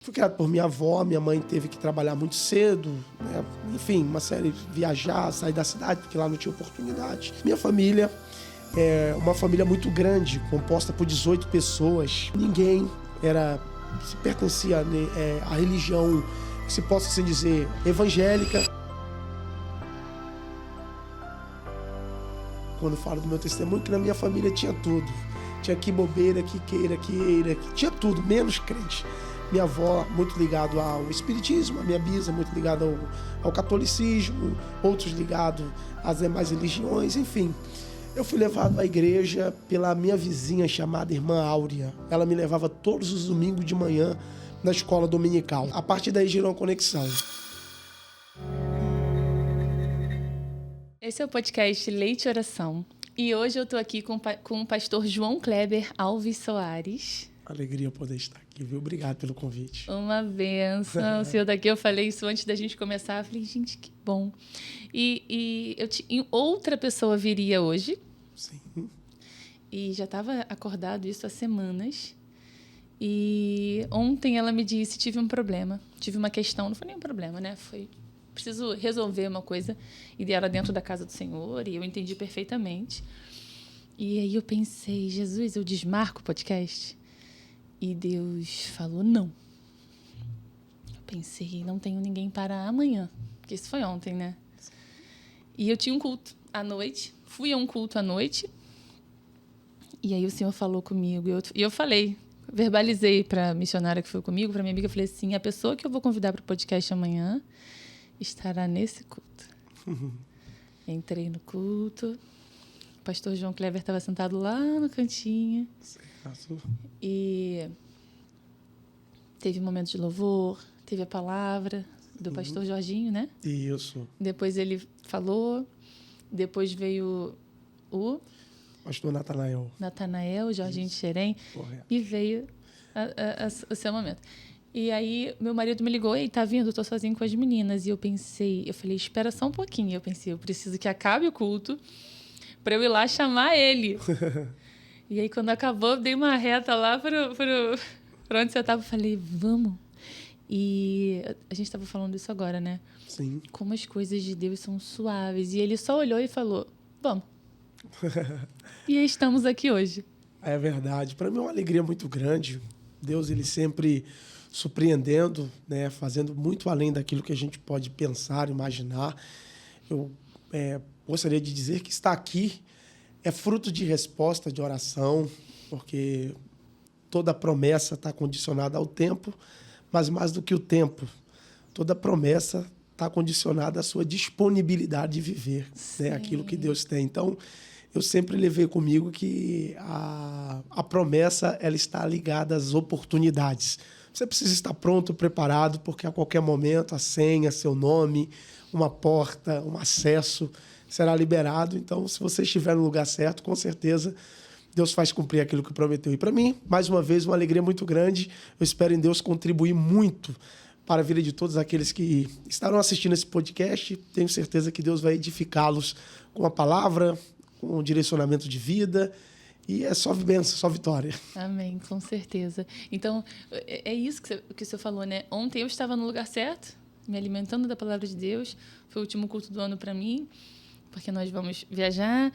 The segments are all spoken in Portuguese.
Fui criado por minha avó, minha mãe teve que trabalhar muito cedo, né? Enfim, uma série, viajar, sair da cidade, porque lá não tinha oportunidade. Minha família é uma família muito grande, composta por 18 pessoas. Ninguém se pertencia à religião, que se possa assim dizer, evangélica. Quando eu falo do meu testemunho, que na minha família tinha tudo. Tinha que bobeira, que queira, tinha tudo, menos crente. Minha avó muito ligado ao espiritismo, a minha bisa muito ligada ao catolicismo, outros ligados às demais religiões, enfim. Eu fui levado à igreja pela minha vizinha chamada Irmã Áurea. Ela me levava todos os domingos de manhã na escola dominical. A partir daí gerou uma conexão. Esse é o podcast Leite e Oração. E hoje eu estou aqui com o pastor João Kleber Alves Soares. Alegria poder estar aqui, viu? Obrigado pelo convite. Uma bênção. O senhor daqui, eu falei isso antes da gente começar. Eu falei, gente, que bom. E outra pessoa viria hoje. Sim. E já estava acordado isso há semanas. E ontem ela me disse, tive um problema. Tive uma questão, não foi nem um problema, né? Preciso resolver uma coisa. E era dentro da casa do Senhor. E eu entendi perfeitamente. E aí eu pensei, Jesus, eu desmarco o podcast? E Deus falou, não. Eu pensei, não tenho ninguém para amanhã. Porque isso foi ontem, né? E eu tinha um culto à noite. Fui a um culto à noite. E aí o Senhor falou comigo. E eu falei, verbalizei para a missionária que foi comigo, para minha amiga, eu falei assim, a pessoa que eu vou convidar para o podcast amanhã estará nesse culto. Entrei no culto. O pastor João Kleber estava sentado lá no cantinho. E teve um momento de louvor, teve a palavra do pastor Jorginho, né? Isso. Depois ele falou, depois veio o Pastor Natanael, Jorginho de Xerém, correto. E veio o seu momento. E aí meu marido me ligou, ei, tá vindo? Eu tô sozinho com as meninas. E eu falei, espera só um pouquinho. Eu pensei, eu preciso que acabe o culto para eu ir lá chamar ele. E aí, quando acabou, eu dei uma reta lá para onde você estava. Falei, vamos. E a gente estava falando isso agora, né? Sim. Como as coisas de Deus são suaves. E ele só olhou e falou, vamos. E aí estamos aqui hoje. É verdade. Para mim é uma alegria muito grande. Deus, ele sempre surpreendendo, né? Fazendo muito além daquilo que a gente pode pensar, imaginar. Eu gostaria de dizer que estar aqui é fruto de resposta de oração, porque toda promessa está condicionada ao tempo, mas mais do que o tempo, toda promessa está condicionada à sua disponibilidade de viver, né, aquilo que Deus tem. Então, eu sempre levei comigo que a promessa ela está ligada às oportunidades. Você precisa estar pronto, preparado, porque a qualquer momento a senha, seu nome, uma porta, um acesso será liberado. Então, se você estiver no lugar certo, com certeza Deus faz cumprir aquilo que prometeu. E para mim, mais uma vez, uma alegria muito grande. Eu espero em Deus contribuir muito para a vida de todos aqueles que estarão assistindo esse podcast. Tenho certeza que Deus vai edificá-los com a palavra, com o direcionamento de vida. E é só bênção, só vitória. Amém, com certeza. Então, é isso que o senhor falou, né? Ontem eu estava no lugar certo, me alimentando da palavra de Deus. Foi o último culto do ano para mim, porque nós vamos viajar.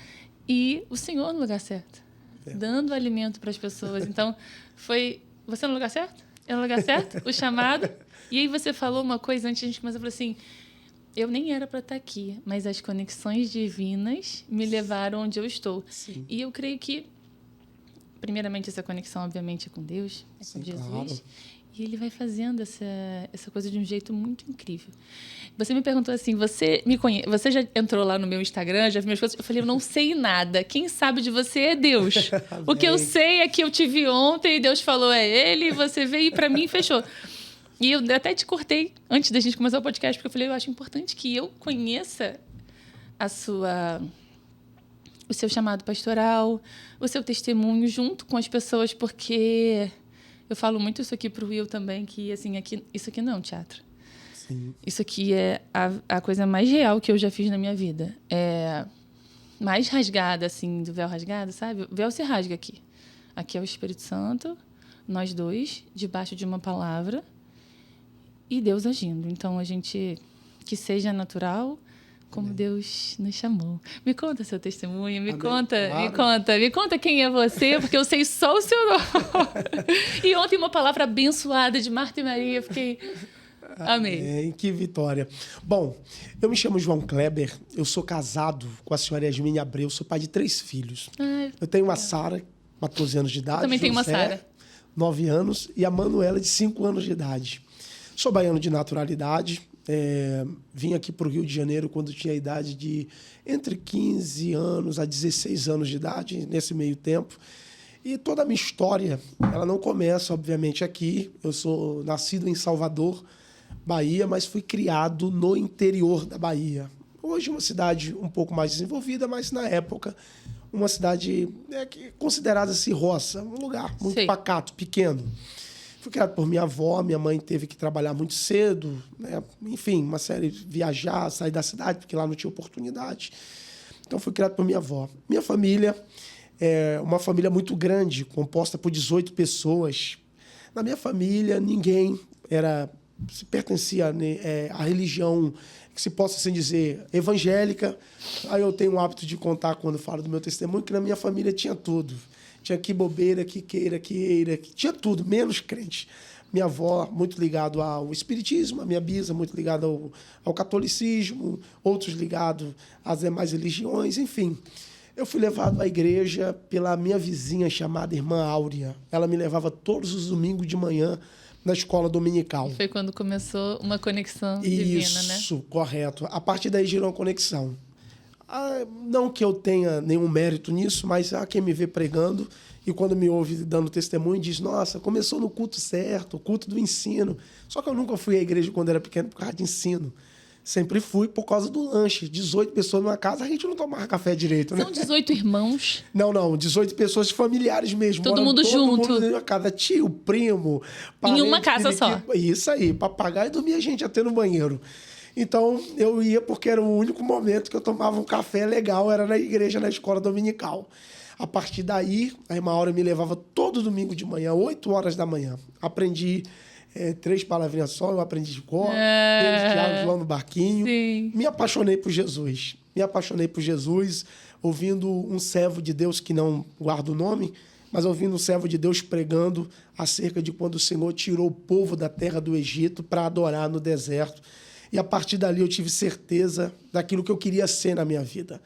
E o Senhor no lugar certo, dando alimento para as pessoas. Então, foi você no lugar certo? Eu no lugar certo? O chamado. E aí você falou uma coisa antes de a gente começar, falou assim, eu nem era para estar aqui, mas as conexões divinas me levaram onde eu estou. Sim. E eu creio que, primeiramente, essa conexão, obviamente, é com Deus, é com Jesus. Claro. E ele vai fazendo essa coisa de um jeito muito incrível. Você me perguntou assim, você me conhece, você já entrou lá no meu Instagram, já viu minhas coisas? Eu falei, eu não sei nada. Quem sabe de você é Deus. O que eu sei é que eu te vi ontem e Deus falou, é ele, e você veio para mim e fechou. E eu até te cortei antes da gente começar o podcast, porque eu falei, eu acho importante que eu conheça o seu chamado pastoral, o seu testemunho junto com as pessoas, porque eu falo muito isso aqui pro Will também, que assim, isso aqui não é um teatro. Sim. Isso aqui é a coisa mais real que eu já fiz na minha vida. É mais rasgada, assim, do véu rasgado, sabe? O véu se rasga aqui. Aqui é o Espírito Santo, nós dois, debaixo de uma palavra, e Deus agindo. Então, que seja natural, como Deus nos chamou. Me conta seu testemunho, me conta quem é você, porque eu sei só o seu nome. E ontem uma palavra abençoada de Marta e Maria, fiquei... Amei. Que vitória. Bom, eu me chamo João Kleber, eu sou casado com a senhora Yasmine Abreu, sou pai de 3 filhos. Eu tenho uma Sara, 14 anos de idade. Eu também tenho uma Sara. 9 anos, e a Manuela, de 5 anos de idade. Sou baiano de naturalidade, vim aqui para o Rio de Janeiro quando tinha a idade de entre 15 anos a 16 anos de idade, nesse meio tempo. E toda a minha história, ela não começa, obviamente, aqui. Eu sou nascido em Salvador, Bahia, mas fui criado no interior da Bahia. Hoje uma cidade um pouco mais desenvolvida, mas na época uma cidade considerada assim, roça, um lugar muito pacato, pequeno. Fui criado por minha avó, minha mãe teve que trabalhar muito cedo, né? Enfim, uma série de viajar, sair da cidade, porque lá não tinha oportunidade. Então fui criado por minha avó. Minha família é uma família muito grande, composta por 18 pessoas. Na minha família, ninguém se pertencia à religião que se possa assim dizer evangélica. Aí eu tenho o hábito de contar, quando falo do meu testemunho, que na minha família tinha tudo. Tinha que bobeira, que queira, que eira, que tinha tudo, menos crente. Minha avó, muito ligado ao espiritismo, a minha bisa, muito ligada ao catolicismo, outros ligados às demais religiões, enfim. Eu fui levado à igreja pela minha vizinha chamada Irmã Áurea. Ela me levava todos os domingos de manhã na escola dominical. Foi quando começou uma conexão divina, né? Isso, correto. A partir daí girou uma conexão. Não que eu tenha nenhum mérito nisso, mas há quem me vê pregando e quando me ouve dando testemunho diz, nossa, começou no culto certo, o culto do ensino. Só que eu nunca fui à igreja quando era pequeno por causa de ensino. Sempre fui por causa do lanche. 18 pessoas numa casa, a gente não tomava café direito, né? São 18 irmãos? Não. 18 pessoas familiares mesmo. Todo mundo junto? Todo mundo cada tio, primo, parente. Em uma casa só? Isso aí. Papagaio dormia a gente até no banheiro. Então, eu ia porque era o único momento que eu tomava um café legal, era na igreja, na escola dominical. A partir daí, a irmã Áurea me levava todo domingo de manhã, 8 horas da manhã. Aprendi 3 palavrinhas só, eu aprendi de cor, Tiago, João no barquinho. Sim. Me apaixonei por Jesus. Ouvindo um servo de Deus, que não guarda o nome, mas ouvindo um servo de Deus pregando acerca de quando o Senhor tirou o povo da terra do Egito para adorar no deserto. E a partir dali eu tive certeza daquilo que eu queria ser na minha vida.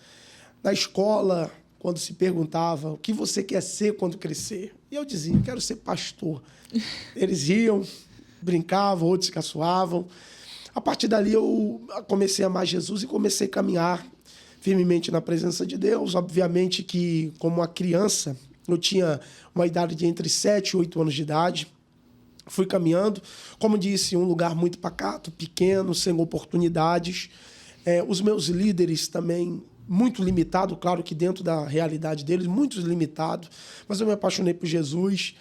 Na escola, quando se perguntava o que você quer ser quando crescer, e eu dizia, eu quero ser pastor. Eles riam, brincavam, outros se caçoavam. A partir dali eu comecei a amar Jesus e comecei a caminhar firmemente na presença de Deus. Obviamente que, como uma criança, eu tinha uma idade de entre 7 e 8 anos de idade. Fui caminhando, como disse, um lugar muito pacato, pequeno, sem oportunidades. Os meus líderes também muito limitado, claro que dentro da realidade deles, muito limitado, mas eu me apaixonei por Jesus.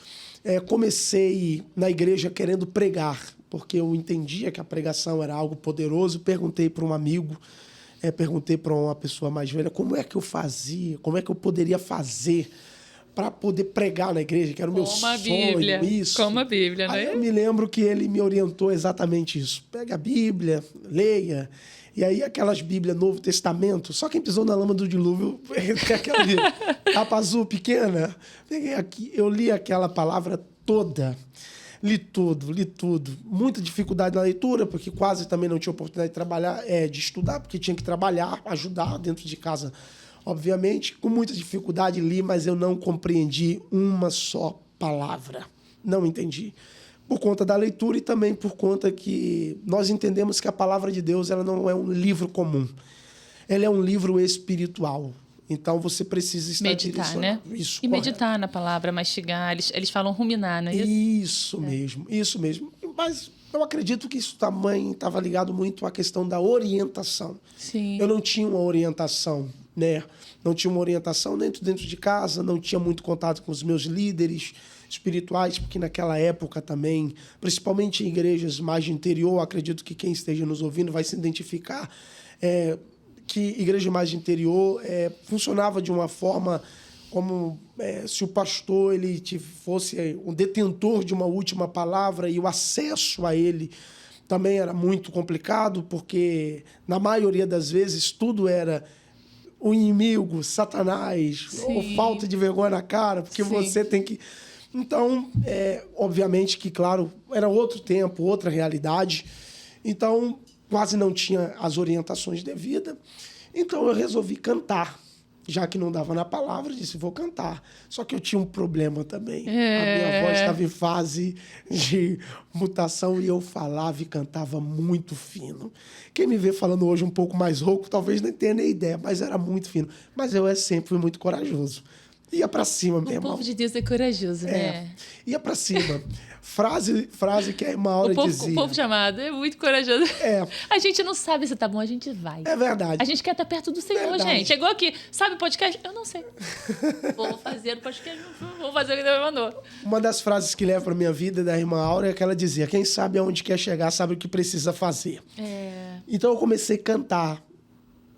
Comecei na igreja querendo pregar, porque eu entendia que a pregação era algo poderoso. Perguntei para um amigo, perguntei para uma pessoa mais velha como é que eu fazia, como é que eu poderia fazer para poder pregar na igreja, que era o meu sonho. Bíblia. Isso. Como a Bíblia, né? Aí eu me lembro que ele me orientou exatamente isso. Pega a Bíblia, leia. E aí aquelas Bíblias Novo Testamento, só quem pisou na lama do dilúvio tem aquela capa azul pequena. Peguei aqui, eu li aquela palavra toda. Li tudo. Muita dificuldade na leitura, porque quase também não tinha oportunidade de trabalhar, de estudar, porque tinha que trabalhar, ajudar dentro de casa. Obviamente, com muita dificuldade li, mas eu não compreendi uma só palavra. Não entendi. Por conta da leitura e também por conta que nós entendemos que a palavra de Deus ela não é um livro comum. Ela é um livro espiritual. Então, você precisa estar meditar, né? Isso, e correto. Meditar na palavra, mastigar. Eles falam ruminar, não é isso? Isso mesmo. Mas eu acredito que isso também estava ligado muito à questão da orientação. Sim. Eu não tinha uma orientação, né? Não tinha uma orientação dentro de casa, não tinha muito contato com os meus líderes espirituais, porque naquela época também, principalmente em igrejas mais de interior, acredito que quem esteja nos ouvindo vai se identificar, que igreja mais de interior funcionava de uma forma como se o pastor ele fosse um detentor de uma última palavra e o acesso a ele também era muito complicado, porque na maioria das vezes tudo era o inimigo, Satanás, ou falta de vergonha na cara, porque você tem que... Então, obviamente que, claro, era outro tempo, outra realidade. Então, quase não tinha as orientações devidas. Então, eu resolvi cantar. Já que não dava na palavra, eu disse, vou cantar. Só que eu tinha um problema também. A minha voz estava em fase de mutação e eu falava e cantava muito fino. Quem me vê falando hoje um pouco mais rouco, talvez não tenha nem ideia, mas era muito fino. Mas eu sempre fui muito corajoso. Ia pra cima mesmo. O povo de Deus é corajoso, né? Ia pra cima. Frase que a irmã Aura dizia. O povo chamado é muito corajoso. A gente não sabe se tá bom, a gente vai. É verdade. A gente quer estar perto do Senhor, gente. Chegou aqui, sabe o podcast? Eu não sei. Vou fazer o podcast, vou fazer o que Deus me mandou. Uma das frases que leva pra minha vida da irmã Aura é que ela dizia, quem sabe aonde quer chegar, sabe o que precisa fazer. Então eu comecei a cantar.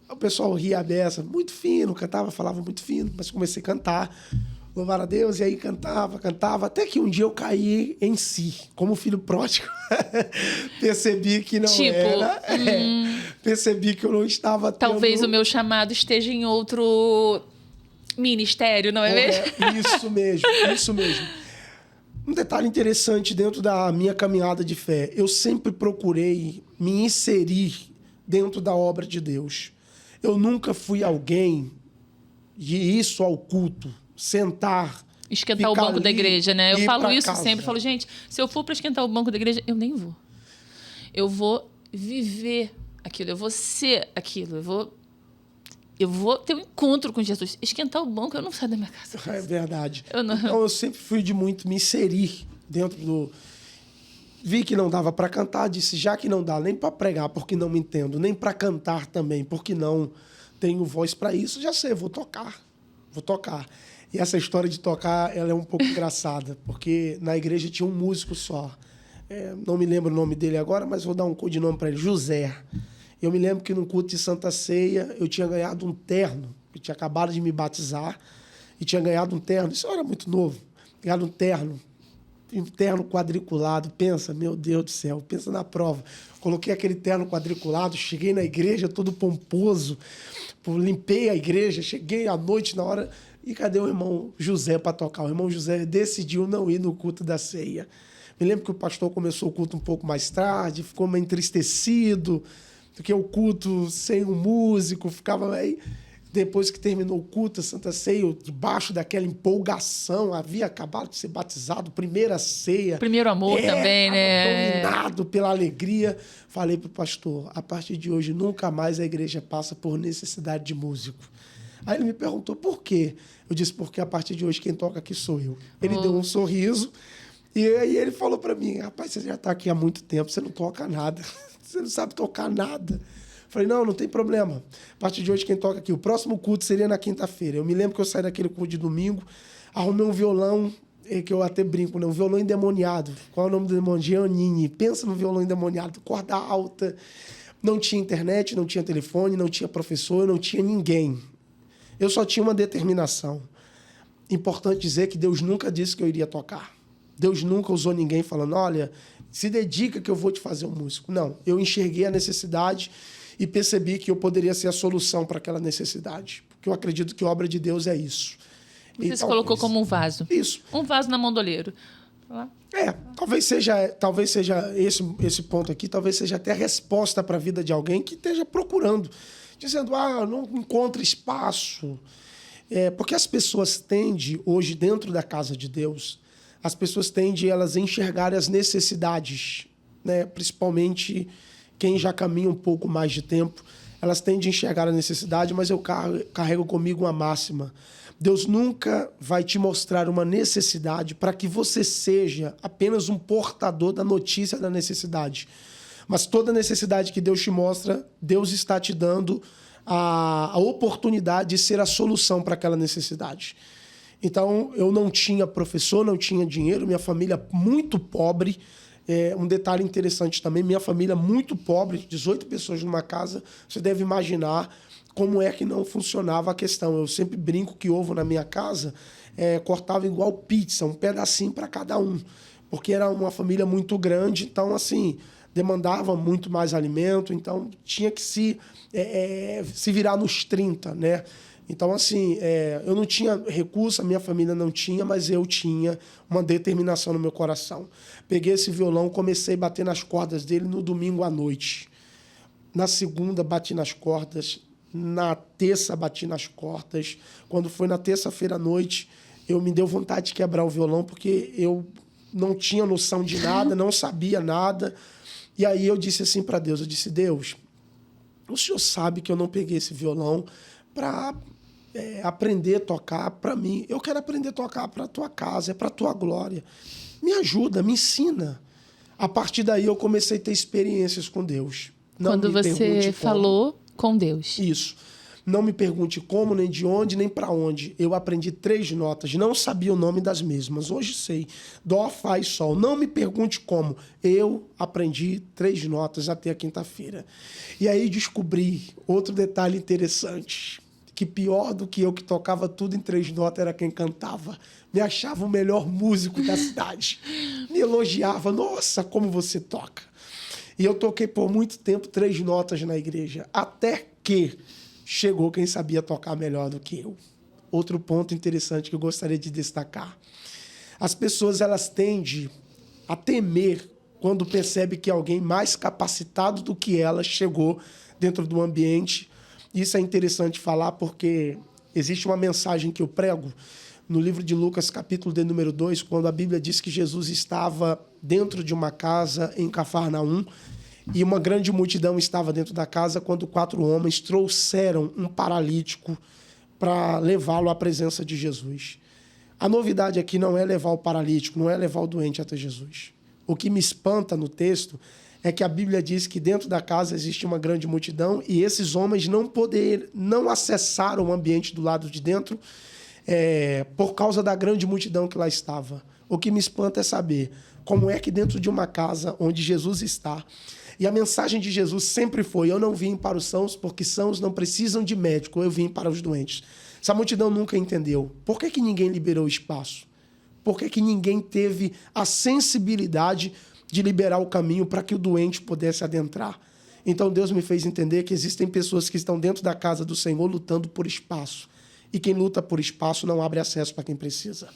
O pessoal ria dessa, muito fino, cantava, falava muito fino, mas comecei a cantar, louvar a Deus, e aí cantava, até que um dia eu caí em si, como filho pródigo. Percebi que não era. Percebi que eu não estava tendo... Talvez o meu chamado esteja em outro ministério, não é mesmo? Isso mesmo. Um detalhe interessante dentro da minha caminhada de fé, eu sempre procurei me inserir dentro da obra de Deus. Eu nunca fui alguém de isso ao culto, sentar, esquentar o banco da igreja, né? Eu falo isso casa. sempre. Eu falo, gente, se eu for para esquentar o banco da igreja, eu nem vou. Eu vou viver aquilo, eu vou ser aquilo, eu vou ter um encontro com Jesus. Esquentar o banco, eu não saio da minha casa. É verdade. Então, eu sempre fui de muito me inserir dentro do... Vi que não dava para cantar, disse, já que não dá nem para pregar, porque não me entendo, nem para cantar também, porque não tenho voz para isso, já sei, vou tocar. E essa história de tocar, ela é um pouco engraçada, porque na igreja tinha um músico só. Não me lembro o nome dele agora, mas vou dar um codinome para ele, José. Eu me lembro que num culto de Santa Ceia, eu tinha ganhado um terno, eu tinha acabado de me batizar, e tinha ganhado um terno, isso eu era muito novo, ganhado um terno quadriculado, pensa, meu Deus do céu, pensa na prova. Coloquei aquele terno quadriculado, cheguei na igreja todo pomposo, limpei a igreja, cheguei à noite na hora, e cadê o irmão José para tocar? O irmão José decidiu não ir no culto da ceia. Me lembro que o pastor começou o culto um pouco mais tarde, ficou meio entristecido, porque o culto sem um músico, ficava aí... Depois que terminou o culto, a Santa Ceia, debaixo daquela empolgação, havia acabado de ser batizado, primeira ceia. Primeiro amor também, né? Dominado pela alegria. Falei para o pastor, a partir de hoje, nunca mais a igreja passa por necessidade de músico. Aí ele me perguntou, por quê? Eu disse, porque a partir de hoje quem toca aqui sou eu. Ele deu um sorriso e aí ele falou para mim, rapaz, você já está aqui há muito tempo, você não toca nada, você não sabe tocar nada. Falei, não tem problema. A partir de hoje, quem toca aqui? O próximo culto seria na quinta-feira. Eu me lembro que eu saí daquele culto de domingo, arrumei um violão, que eu até brinco, né? Um violão endemoniado. Qual é o nome do demônio? Giannini. Pensa no violão endemoniado, corda alta. Não tinha internet, não tinha telefone, não tinha professor, não tinha ninguém. Eu só tinha uma determinação. Importante dizer que Deus nunca disse que eu iria tocar. Deus nunca usou ninguém falando, olha, se dedica que eu vou te fazer um músico. Não, eu enxerguei a necessidade e percebi que eu poderia ser a solução para aquela necessidade. Porque eu acredito que a obra de Deus é isso. Você se colocou como um vaso. Isso. Um vaso na mão do oleiro. Talvez seja esse ponto aqui, talvez seja até a resposta para a vida de alguém que esteja procurando. Dizendo, não encontra espaço. Porque as pessoas tendem, hoje, dentro da casa de Deus, as pessoas tendem elas a enxergarem as necessidades, né? Principalmente quem já caminha um pouco mais de tempo, elas tendem a enxergar a necessidade, mas eu carrego comigo uma máxima. Deus nunca vai te mostrar uma necessidade para que você seja apenas um portador da notícia da necessidade. Mas toda necessidade que Deus te mostra, Deus está te dando a oportunidade de ser a solução para aquela necessidade. Então, eu não tinha professor, não tinha dinheiro, minha família muito pobre. Um detalhe interessante também, minha família muito pobre, 18 pessoas numa casa, você deve imaginar como é que não funcionava a questão. Eu sempre brinco que ovo na minha casa cortava igual pizza, um pedacinho para cada um, porque era uma família muito grande, então, assim, demandava muito mais alimento, então tinha que se virar nos 30, né? Então, assim, eu não tinha recurso, a minha família não tinha, mas eu tinha uma determinação no meu coração. Peguei esse violão, comecei a bater nas cordas dele no domingo à noite. Na segunda, bati nas cordas. Na terça, bati nas cordas. Quando foi na terça-feira à noite, me deu vontade de quebrar o violão, porque eu não tinha noção de nada, não sabia nada. E aí eu disse assim para Deus, Deus, o Senhor sabe que eu não peguei esse violão para aprender a tocar para mim. Eu quero aprender a tocar para a tua casa, é para a tua glória. Me ajuda, me ensina. A partir daí eu comecei a ter experiências com Deus. Quando você falou com Deus. Isso. Não me pergunte como, nem de onde, nem para onde. Eu aprendi 3 notas, não sabia o nome das mesmas. Hoje sei. Dó, Fá e Sol. Não me pergunte como. Eu aprendi 3 notas até a quinta-feira. E aí descobri outro detalhe interessante, que pior do que eu que tocava tudo em 3 notas era quem cantava. Me achava o melhor músico da cidade. Me elogiava. Nossa, como você toca. E eu toquei por muito tempo 3 notas na igreja. Até que chegou quem sabia tocar melhor do que eu. Outro ponto interessante que eu gostaria de destacar. As pessoas, elas tendem a temer quando percebem que alguém mais capacitado do que elas chegou dentro do ambiente. Isso é interessante falar porque existe uma mensagem que eu prego no livro de Lucas, capítulo de número 2, quando a Bíblia diz que Jesus estava dentro de uma casa em Cafarnaum, e uma grande multidão estava dentro da casa quando 4 homens trouxeram um paralítico para levá-lo à presença de Jesus. A novidade aqui não é levar o paralítico, não é levar o doente até Jesus. O que me espanta no texto é que a Bíblia diz que dentro da casa existe uma grande multidão e esses homens não acessaram o ambiente do lado de dentro por causa da grande multidão que lá estava. O que me espanta é saber como é que dentro de uma casa onde Jesus está. E a mensagem de Jesus sempre foi: eu não vim para os sãos, porque sãos não precisam de médico, eu vim para os doentes. Essa multidão nunca entendeu. Por que ninguém liberou espaço? Por que ninguém teve a sensibilidade de liberar o caminho para que o doente pudesse adentrar? Então Deus me fez entender que existem pessoas que estão dentro da casa do Senhor lutando por espaço. E quem luta por espaço não abre acesso para quem precisa.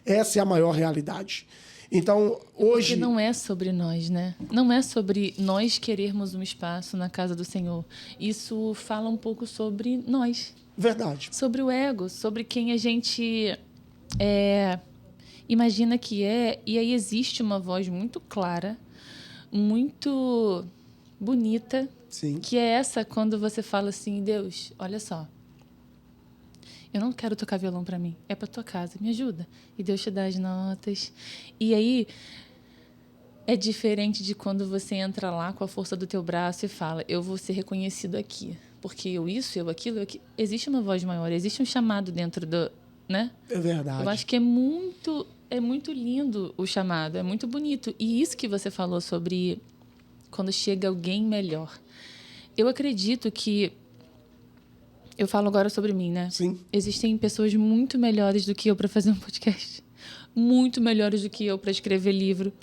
Essa é a maior realidade. Então, hoje... Porque não é sobre nós, né? Não é sobre nós querermos um espaço na casa do Senhor. Isso fala um pouco sobre nós. Verdade. Sobre o ego, sobre quem a gente imagina que é. E aí existe uma voz muito clara, muito bonita. Sim. Que é essa quando você fala assim: Deus, olha só. Eu não quero tocar violão para mim, é para tua casa, me ajuda. E Deus te dá as notas. E aí é diferente de quando você entra lá com a força do teu braço e fala: eu vou ser reconhecido aqui, porque eu isso, eu aquilo, existe uma voz maior, existe um chamado dentro do, né? É verdade. Eu acho que é muito lindo o chamado, é muito bonito. E isso que você falou sobre quando chega alguém melhor. Eu acredito que eu falo agora sobre mim, né? Sim. Existem pessoas muito melhores do que eu para fazer um podcast. Muito melhores do que eu para escrever livro.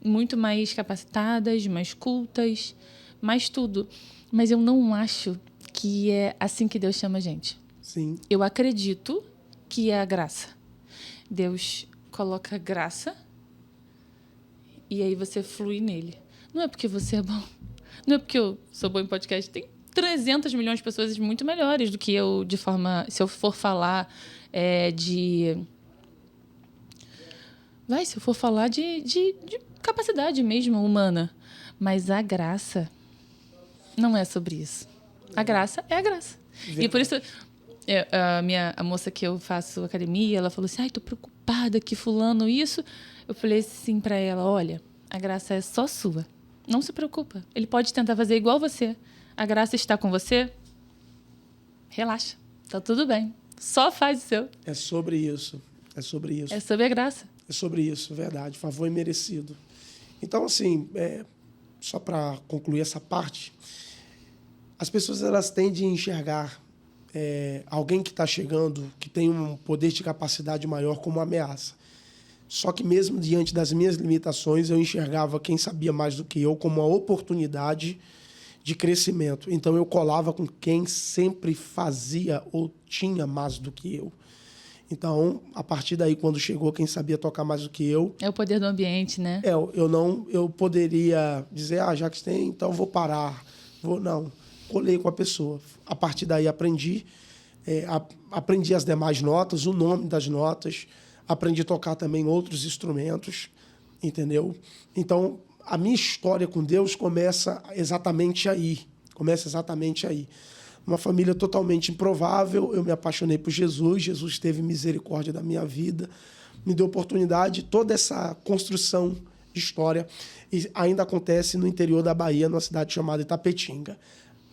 Muito mais capacitadas, mais cultas, mais tudo. Mas eu não acho que é assim que Deus chama a gente. Sim. Eu acredito que é a graça. Deus coloca graça e aí você flui nele. Não é porque você é bom. Não é porque eu sou bom em podcast. Tem 300 milhões de pessoas muito melhores do que eu, de forma... Se eu for falar se eu for falar de capacidade mesmo humana. Mas a graça não é sobre isso. A graça é a graça. Verdade. E por isso, a moça que eu faço academia, ela falou assim: ai, tô preocupada que fulano isso. Eu falei assim pra ela: olha, a graça é só sua. Não se preocupa. Ele pode tentar fazer igual você. A graça está com você, relaxa, tá tudo bem. Só faz o seu. É sobre isso. É sobre isso. É sobre a graça. É sobre isso, verdade. Favor imerecido. Então, assim, só para concluir essa parte, as pessoas elas tendem a enxergar alguém que está chegando, que tem um poder de capacidade maior, como uma ameaça. Só que mesmo diante das minhas limitações, eu enxergava quem sabia mais do que eu como uma oportunidade de crescimento. Então, eu colava com quem sempre fazia ou tinha mais do que eu. Então, a partir daí, quando chegou quem sabia tocar mais do que eu... É o poder do ambiente, né? Eu poderia dizer, já que tem, então vou parar. Não, colei com a pessoa. A partir daí, aprendi as demais notas, o nome das notas, aprendi a tocar também outros instrumentos, entendeu? Então, a minha história com Deus começa exatamente aí. Uma família totalmente improvável, eu me apaixonei por Jesus, Jesus teve misericórdia da minha vida, me deu oportunidade, toda essa construção de história e ainda acontece no interior da Bahia, numa cidade chamada Itapetinga.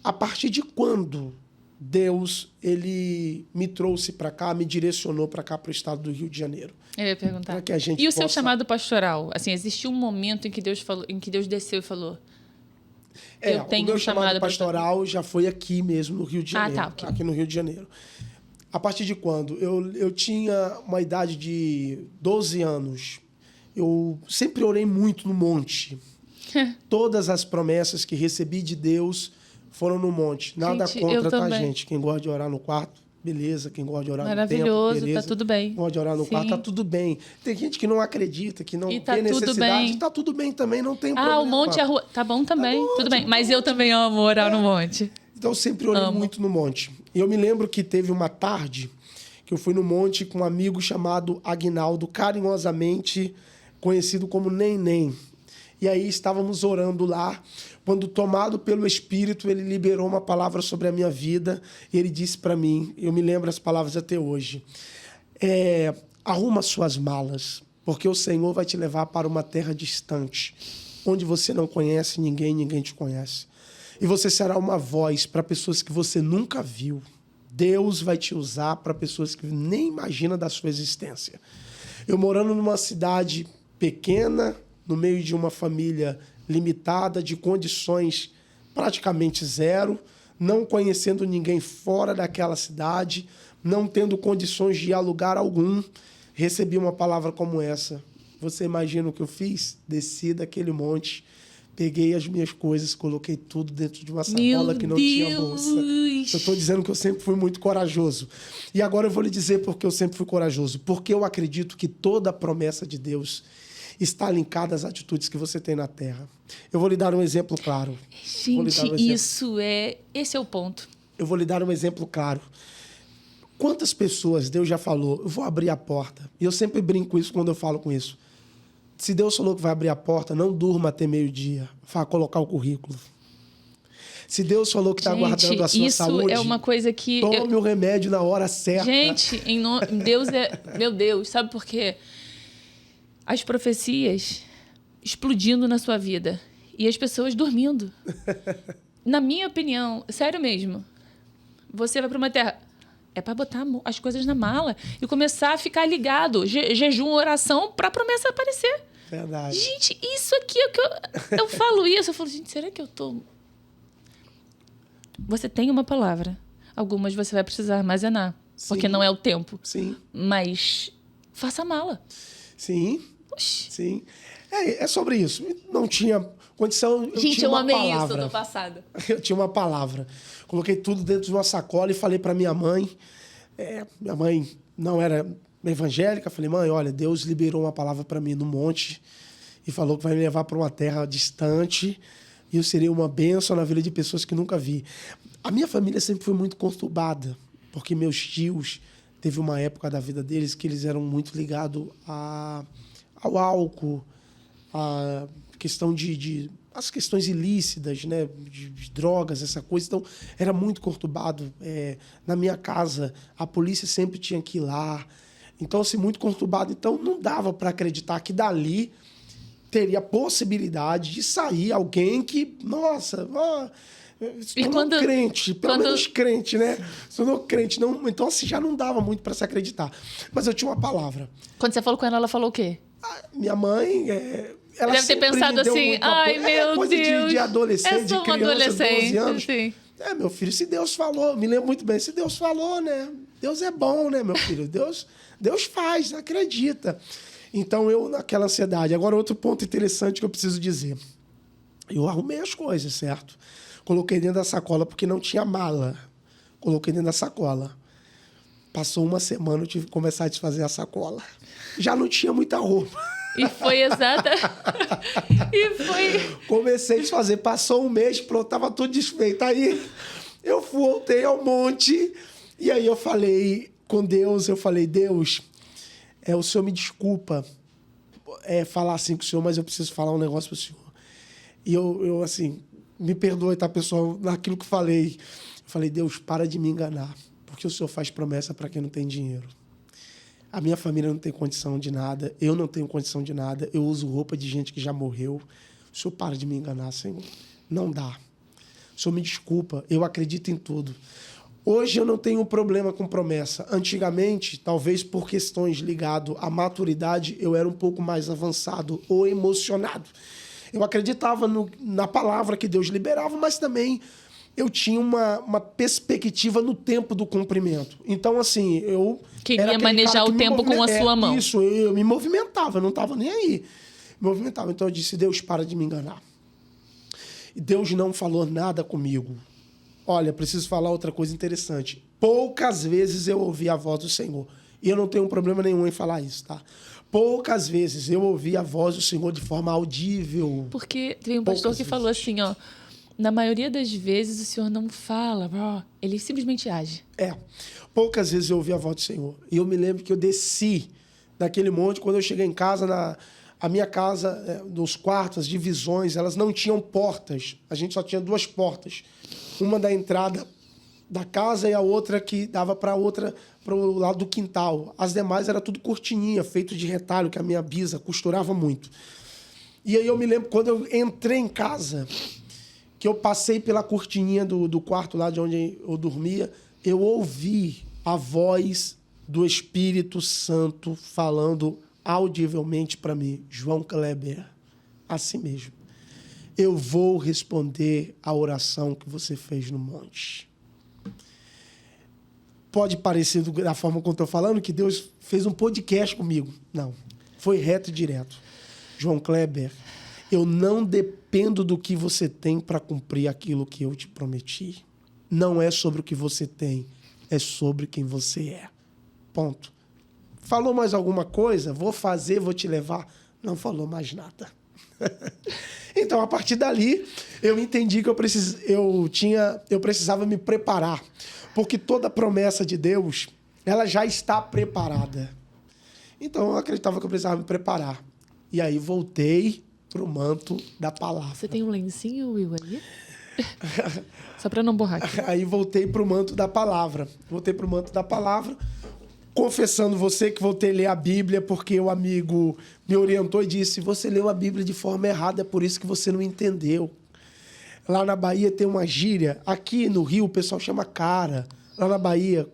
A partir de quando Deus ele me trouxe para cá, me direcionou para cá, para o estado do Rio de Janeiro? Eu ia perguntar. Que a gente e o seu chamado pastoral? Assim, existiu um momento em que Deus desceu e falou... o meu chamado pastoral já foi aqui mesmo, no Rio de Janeiro. Okay. Aqui no Rio de Janeiro. A partir de quando? Eu tinha uma idade de 12 anos. Eu sempre orei muito no monte. Todas as promessas que recebi de Deus foram no monte. Nada contra, tá, gente? Quem gosta de orar no quarto, beleza. Quem gosta de orar no templo, maravilhoso, beleza. tá tudo bem. Quem gosta de orar no quarto, tá tudo bem. Tem gente que não acredita, que não tá tem necessidade. Bem. Tá tudo bem também, não tem problema. O monte, a rua... Tá bom também, tá bom, tudo bem. Mas eu também amo orar no monte. Então, eu sempre orei muito no monte. E eu me lembro que teve uma tarde que eu fui no monte com um amigo chamado Aguinaldo, carinhosamente conhecido como Neném. E aí estávamos orando lá, quando, tomado pelo Espírito, ele liberou uma palavra sobre a minha vida e ele disse para mim, eu me lembro as palavras até hoje, arruma suas malas, porque o Senhor vai te levar para uma terra distante, onde você não conhece ninguém te conhece. E você será uma voz para pessoas que você nunca viu. Deus vai te usar para pessoas que nem imaginam da sua existência. Eu morando numa cidade pequena, no meio de uma família limitada, de condições praticamente zero, não conhecendo ninguém fora daquela cidade, não tendo condições de ir a lugar algum, recebi uma palavra como essa. Você imagina o que eu fiz? Desci daquele monte, peguei as minhas coisas, coloquei tudo dentro de uma sacola que não tinha bolsa. Eu estou dizendo que eu sempre fui muito corajoso. E agora eu vou lhe dizer por que eu sempre fui corajoso. Porque eu acredito que toda a promessa de Deus está linkada às atitudes que você tem na terra. Eu vou lhe dar um exemplo claro. Gente, esse é o ponto. Eu vou lhe dar um exemplo claro. Quantas pessoas Deus já falou, eu vou abrir a porta. E eu sempre brinco isso quando eu falo com isso. Se Deus falou que vai abrir a porta, não durma até meio-dia. Vá colocar o currículo. Se Deus falou que está guardando a sua saúde, isso é uma coisa que... tome o remédio na hora certa. Gente, Deus é... Meu Deus, sabe por quê? As profecias explodindo na sua vida e as pessoas dormindo. Na minha opinião, sério mesmo, você vai para uma terra... É para botar as coisas na mala e começar a ficar ligado. Jejum, oração, para a promessa aparecer. Verdade. Gente, isso aqui é o que eu falo isso. Eu falo, gente, será que eu tô... Você tem uma palavra. Algumas você vai precisar armazenar. Sim. Porque não é o tempo. Sim. Mas faça a mala. Sim. Oxi. Sim. É sobre isso. Não tinha condição. Gente, eu amei isso, eu tô passada. Eu tinha uma palavra. Coloquei tudo dentro de uma sacola e falei para minha mãe. Minha mãe não era evangélica. Falei, mãe, olha, Deus liberou uma palavra para mim no monte e falou que vai me levar para uma terra distante e eu seria uma bênção na vida de pessoas que nunca vi. A minha família sempre foi muito conturbada, porque meus tios, teve uma época da vida deles que eles eram muito ligados ao álcool, a questão as questões ilícitas, né, de drogas, essa coisa. Então, era muito conturbado. Na minha casa, a polícia sempre tinha que ir lá. Então, assim, muito conturbado. Então, não dava para acreditar que dali teria possibilidade de sair alguém que, nossa... crente, pelo menos crente, né? Tornou crente. Não, então, assim, já não dava muito para se acreditar. Mas eu tinha uma palavra. Quando você falou com ela falou o quê? Minha mãe... Ela deve ter pensado assim, ai, meu coisa Deus. De adolescente, de criança, 12 anos. Sim. Meu filho, se Deus falou, me lembro muito bem, se Deus falou, né? Deus é bom, né, meu filho? Deus faz, acredita. Então, eu naquela ansiedade. Agora, outro ponto interessante que eu preciso dizer. Eu arrumei as coisas, certo? Coloquei dentro da sacola porque não tinha mala. Coloquei dentro da sacola. Passou uma semana, eu tive que começar a desfazer a sacola. Já não tinha muita roupa. E foi exata. E foi. Comecei a desfazer. Passou um mês, pronto, tava tudo desfeito. Aí eu voltei ao monte. E aí eu falei com Deus, Deus, o Senhor me desculpa falar assim com o Senhor, mas eu preciso falar um negócio pro Senhor. E eu assim, me perdoe, tá, pessoal, naquilo que falei. Eu falei, Deus, para de me enganar, porque o Senhor faz promessa para quem não tem dinheiro. A minha família não tem condição de nada, eu não tenho condição de nada, eu uso roupa de gente que já morreu. O Senhor para de me enganar, Senhor. Não dá. O Senhor me desculpa, eu acredito em tudo. Hoje eu não tenho problema com promessa. Antigamente, talvez por questões ligadas à maturidade, eu era um pouco mais avançado ou emocionado. Eu acreditava na palavra que Deus liberava, mas também eu tinha uma perspectiva no tempo do cumprimento. Então, assim, eu... Queria manejar o tempo com a sua mão. Isso, eu me movimentava, eu não estava nem aí. Me movimentava. Então eu disse, Deus, para de me enganar. E Deus não falou nada comigo. Olha, preciso falar outra coisa interessante. Poucas vezes eu ouvi a voz do Senhor. E eu não tenho problema nenhum em falar isso, tá? Poucas vezes eu ouvi a voz do Senhor de forma audível. Porque tem um pastor que falou assim, ó... Na maioria das vezes o Senhor não fala, ele simplesmente age. Poucas vezes eu ouvi a voz do Senhor. E eu me lembro que eu desci daquele monte, quando eu cheguei em casa, a minha casa, dos quartos, as divisões, elas não tinham portas. A gente só tinha 2 portas. Uma da entrada da casa e a outra que dava para o lado do quintal. As demais era tudo cortininha, feito de retalho, que a minha bisa costurava muito. E aí eu me lembro, quando eu entrei em casa, que eu passei pela cortininha do quarto lá de onde eu dormia, eu ouvi a voz do Espírito Santo falando audivelmente para mim, João Kleber, assim mesmo. Eu vou responder a oração que você fez no monte. Pode parecer, da forma como eu estou falando, que Deus fez um podcast comigo. Não, foi reto e direto. João Kleber, eu não dependo do que você tem para cumprir aquilo que eu te prometi. Não é sobre o que você tem, é sobre quem você é. Ponto. Falou mais alguma coisa? Vou fazer, vou te levar. Não falou mais nada. Então, a partir dali, eu entendi que eu precisava me preparar. Porque toda promessa de Deus, ela já está preparada. Então, eu acreditava que eu precisava me preparar. E aí, voltei para o manto da palavra. Você tem um lencinho, Will, aí? Só para não borrar aqui. Aí, voltei para o manto da palavra. Confessando você que voltei a ler a Bíblia porque o amigo me orientou e disse, você leu a Bíblia de forma errada, é por isso que você não entendeu. Lá na Bahia tem uma gíria, aqui no Rio o pessoal chama cara, lá na Bahia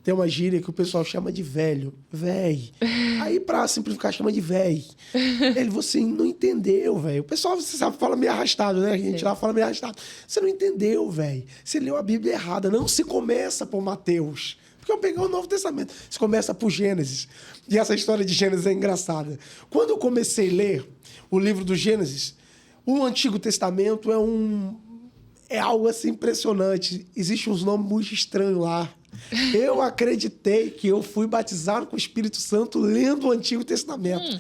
tem uma gíria que o pessoal chama de velho, véi. Aí pra simplificar chama de véi. Você não entendeu, velho. O pessoal, você sabe, fala meio arrastado, né? A gente lá fala meio arrastado. Você não entendeu, velho. Você leu a Bíblia errada. Não se começa por Mateus. Porque eu peguei o Novo Testamento. Você começa por Gênesis. E essa história de Gênesis é engraçada. Quando eu comecei a ler o livro do Gênesis, o Antigo Testamento é algo assim impressionante. Existem uns nomes muito estranhos lá. Eu acreditei que eu fui batizado com o Espírito Santo lendo o Antigo Testamento.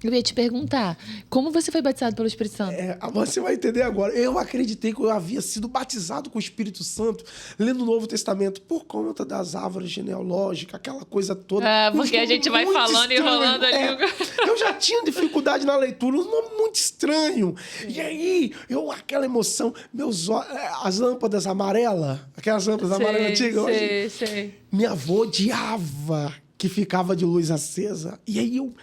Eu ia te perguntar, como você foi batizado pelo Espírito Santo? Você vai entender agora. Eu acreditei que eu havia sido batizado com o Espírito Santo lendo o Novo Testamento por conta das árvores genealógicas, aquela coisa toda. Porque a gente vai falando e rolando ali. Eu já tinha dificuldade na leitura, um nome muito estranho. E aí, aquela emoção, meus olhos, as lâmpadas amarelas, aquelas lâmpadas amarelas antigas. Sei. Minha avó odiava que ficava de luz acesa. E aí eu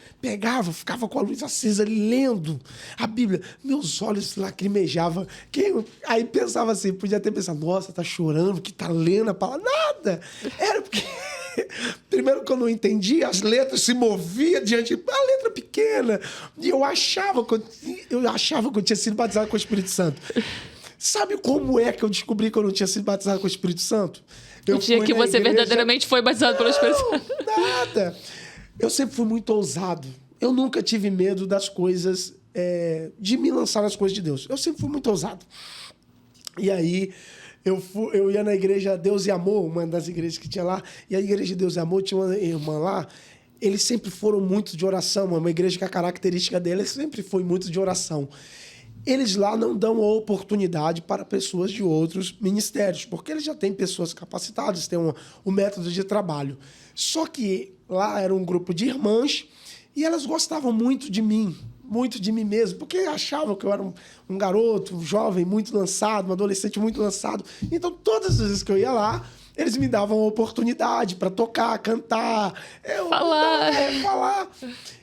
ficava com a luz acesa, lendo a Bíblia. Meus olhos lacrimejavam. Aí pensava assim, podia ter pensado, nossa, tá chorando, que tá lendo a palavra. Nada! Era porque... Primeiro que eu não entendia, as letras se moviam diante... A letra pequena. E eu achava que eu tinha sido batizado com o Espírito Santo. Sabe como é que eu descobri que eu não tinha sido batizado com o Espírito Santo? O dia que você verdadeiramente foi batizado pelo Espírito Santo. Nada. Eu sempre fui muito ousado. eu nunca tive medo das coisas, de me lançar nas coisas de Deus. Eu sempre fui muito ousado. E aí, eu ia na igreja Deus e Amor, uma das igrejas que tinha lá, e a igreja de Deus e Amor tinha uma irmã lá, eles sempre foram muito de oração, uma igreja que a característica deles sempre foi muito de oração. Eles lá não dão a oportunidade para pessoas de outros ministérios, porque eles já têm pessoas capacitadas, têm um método de trabalho. Só que lá era um grupo de irmãs e elas gostavam muito de mim mesmo, porque achavam que eu era um garoto, um jovem muito lançado, um adolescente muito lançado. Então, todas as vezes que eu ia lá, eles me davam a oportunidade para tocar, cantar, falar.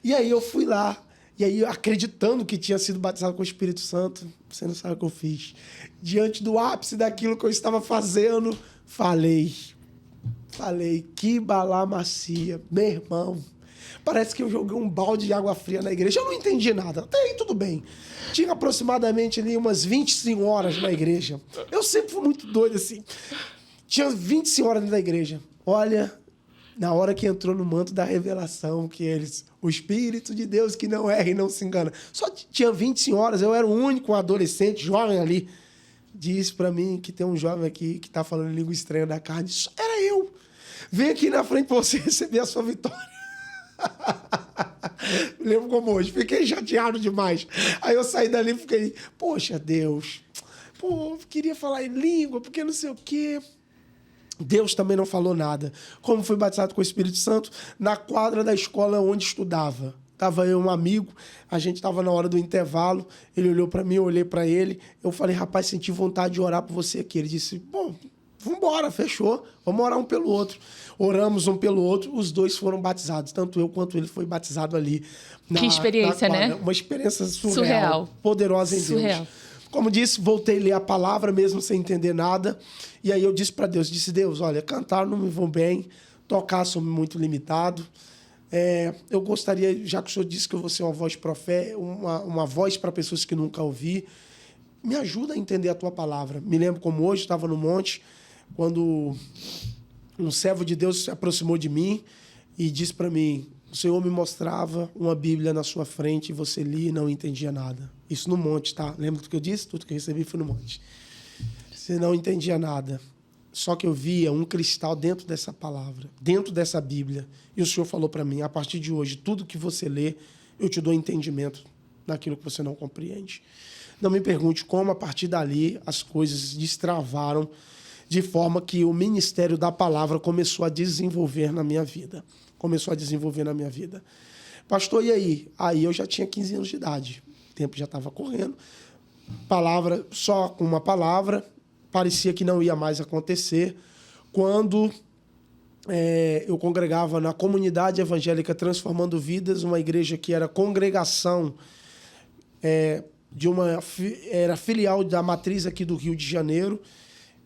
E aí eu fui lá. E aí, acreditando que tinha sido batizado com o Espírito Santo, você não sabe o que eu fiz. Diante do ápice daquilo que eu estava fazendo, falei, que balamacia, meu irmão. Parece que eu joguei um balde de água fria na igreja. Eu não entendi nada. Até aí tudo bem. Tinha aproximadamente ali umas 20 senhoras na igreja. Eu sempre fui muito doido assim. Tinha 20 senhoras na igreja. Olha, na hora que entrou no manto da revelação, que o Espírito de Deus que não erra e não se engana. Só tinha 20 senhoras, eu era o único adolescente, jovem ali. Disse pra mim que tem um jovem aqui que tá falando língua estranha da carne. Isso era eu. Vem aqui na frente pra você receber a sua vitória. Lembro como hoje. Fiquei chateado demais. Aí eu saí dali e fiquei, poxa, Deus. Queria falar em língua, porque não sei o quê. Deus também não falou nada. Como fui batizado com o Espírito Santo? Na quadra da escola onde estudava. Estava eu e um amigo, a gente estava na hora do intervalo, ele olhou para mim, eu olhei para ele, eu falei, rapaz, senti vontade de orar por você aqui. Ele disse, bom, vambora, fechou, vamos orar um pelo outro. Oramos um pelo outro, os dois foram batizados, tanto eu quanto ele foi batizado ali. Que experiência, né? Uma experiência surreal. Poderosa em Deus. Como disse, voltei a ler a palavra mesmo sem entender nada. E aí eu disse para Deus, Deus, olha, cantar não me vou bem, tocar sou muito limitado. Eu gostaria, já que o senhor disse que eu vou ser uma voz uma voz para pessoas que nunca ouvi, me ajuda a entender a tua palavra. Me lembro como hoje, estava no monte, quando um servo de Deus se aproximou de mim e disse para mim, o Senhor me mostrava uma Bíblia na sua frente e você lia e não entendia nada. Isso no monte, tá? Lembra do que eu disse? Tudo que eu recebi foi no monte. Você não entendia nada. Só que eu via um cristal dentro dessa palavra, dentro dessa Bíblia. E o Senhor falou para mim, a partir de hoje, tudo que você lê, eu te dou entendimento daquilo que você não compreende. Não me pergunte como, a partir dali, as coisas destravaram de forma que o ministério da palavra começou a desenvolver na minha vida. Pastor, e aí? Aí eu já tinha 15 anos de idade. O tempo já estava correndo. Palavra, só com uma palavra, parecia que não ia mais acontecer. Quando eu congregava na Comunidade Evangélica Transformando Vidas, uma igreja que era congregação, era filial da matriz aqui do Rio de Janeiro.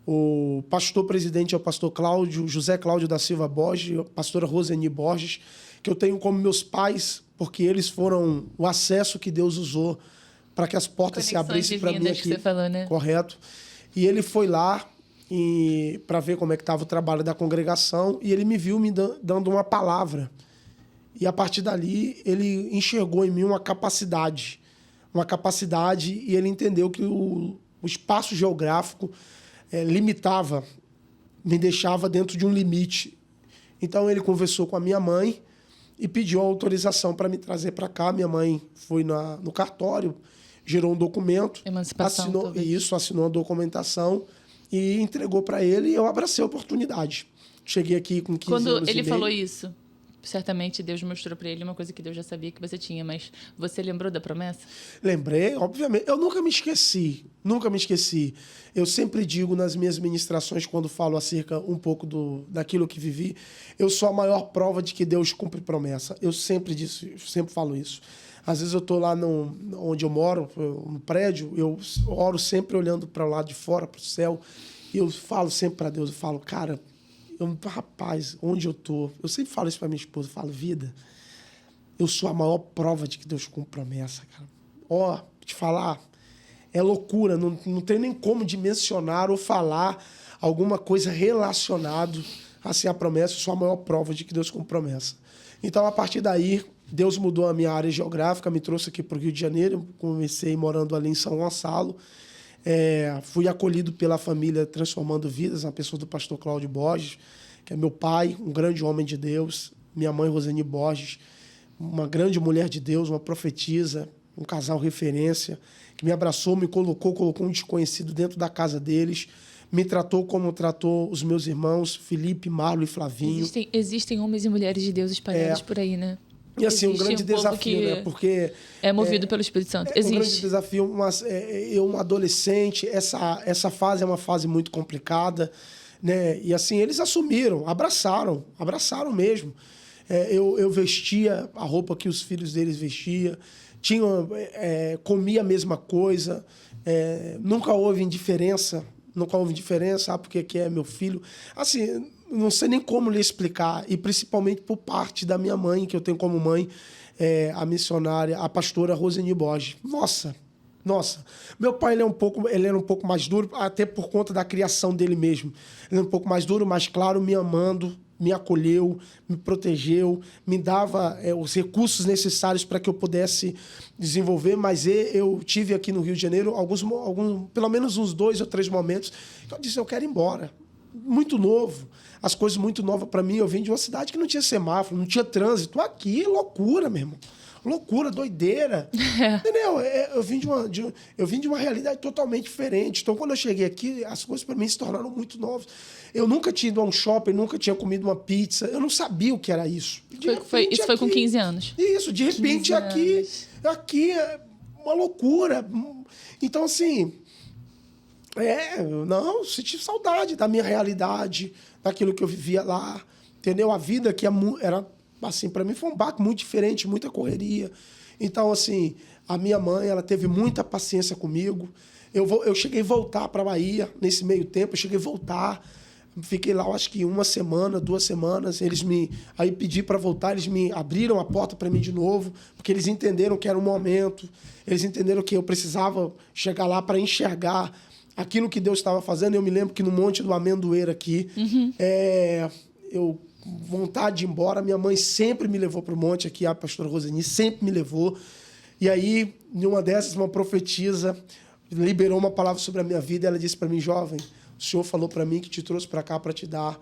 O pastor presidente é o pastor José Cláudio da Silva Borges, a pastora Roseni Borges, que eu tenho como meus pais, porque eles foram o acesso que Deus usou para que as portas se abrissem para mim aqui. Que você falou, né? Correto. E ele foi lá para ver como é que estava o trabalho da congregação e ele me viu me dando uma palavra. E a partir dali ele enxergou em mim uma capacidade e ele entendeu que o espaço geográfico limitava, me deixava dentro de um limite. Então ele conversou com a minha mãe e pediu autorização para me trazer para cá. Minha mãe foi no cartório, gerou um documento, assinou a documentação e entregou para ele, e eu abracei a oportunidade. Cheguei aqui com 15 anos Quando ele e meio. falou isso, certamente Deus mostrou para ele uma coisa que Deus já sabia que você tinha, mas você lembrou da promessa? Lembrei, obviamente. Eu nunca me esqueci. Eu sempre digo nas minhas ministrações, quando falo acerca um pouco daquilo que vivi, eu sou a maior prova de que Deus cumpre promessa. Eu sempre falo isso. Às vezes eu estou lá onde eu moro, no prédio, eu oro sempre olhando para o lado de fora, para o céu, e eu falo sempre para Deus, eu falo, cara, rapaz, onde eu estou? Eu sempre falo isso para minha esposa, eu falo, vida, eu sou a maior prova de que Deus cumpre promessa, cara. Te falar, é loucura, não tem nem como dimensionar ou falar alguma coisa relacionada assim, à promessa, eu sou a maior prova de que Deus cumpre promessa. Então, a partir daí, Deus mudou a minha área geográfica, me trouxe aqui para o Rio de Janeiro. Comecei morando ali em São Gonçalo. Fui acolhido pela família Transformando Vidas, na pessoa do pastor Cláudio Borges, que é meu pai, um grande homem de Deus. Minha mãe, Rosane Borges, uma grande mulher de Deus, uma profetisa, um casal referência, que me abraçou, me colocou um desconhecido dentro da casa deles, me tratou como tratou os meus irmãos, Felipe, Marlo e Flavinho. Existem homens e mulheres de Deus espalhados por aí, né? E assim, um grande desafio, né? Porque é movido pelo Espírito Santo. Existe. Um grande desafio, mas eu, um adolescente, essa fase é uma fase muito complicada, né? E assim, eles assumiram, abraçaram mesmo. Eu vestia a roupa que os filhos deles vestiam, comia a mesma coisa, nunca houve indiferença, porque que é meu filho. Assim, não sei nem como lhe explicar, e principalmente por parte da minha mãe, que eu tenho como mãe, a missionária, a pastora Rosane Borges. Nossa! Meu pai ele era um pouco mais duro, até por conta da criação dele mesmo. Ele era um pouco mais duro, mas claro, me amando, me acolheu, me protegeu, me dava os recursos necessários para que eu pudesse desenvolver. Mas eu tive aqui no Rio de Janeiro pelo menos uns 2 ou 3 momentos que eu disse, eu quero ir embora. Muito novo, as coisas muito novas para mim. Eu vim de uma cidade que não tinha semáforo, não tinha trânsito. Aqui, loucura, meu irmão. Loucura, doideira. Entendeu? Eu vim de uma realidade totalmente diferente. Então, quando eu cheguei aqui, as coisas para mim se tornaram muito novas. Eu nunca tinha ido a um shopping, nunca tinha comido uma pizza. Eu não sabia o que era isso. Isso foi com 15 anos. Isso, de repente aqui é uma loucura. Então, assim, não, senti saudade da minha realidade, daquilo que eu vivia lá. Entendeu? A vida que era... Assim, para mim foi um baque muito diferente, muita correria. Então, assim, a minha mãe, ela teve muita paciência comigo. Eu cheguei a voltar para a Bahia nesse meio tempo, eu cheguei a voltar. Fiquei lá, acho que 1 semana, 2 semanas. Aí pedi para voltar, eles me abriram a porta para mim de novo, porque eles entenderam que era um momento, eles entenderam que eu precisava chegar lá para enxergar aquilo que Deus estava fazendo. Eu me lembro que no Monte do Amendoeiro aqui, vontade de ir embora. Minha mãe sempre me levou para o monte aqui, a pastora Rosani sempre me levou. E aí, numa dessas, uma profetisa liberou uma palavra sobre a minha vida. Ela disse para mim, jovem, o Senhor falou para mim que te trouxe para cá para te dar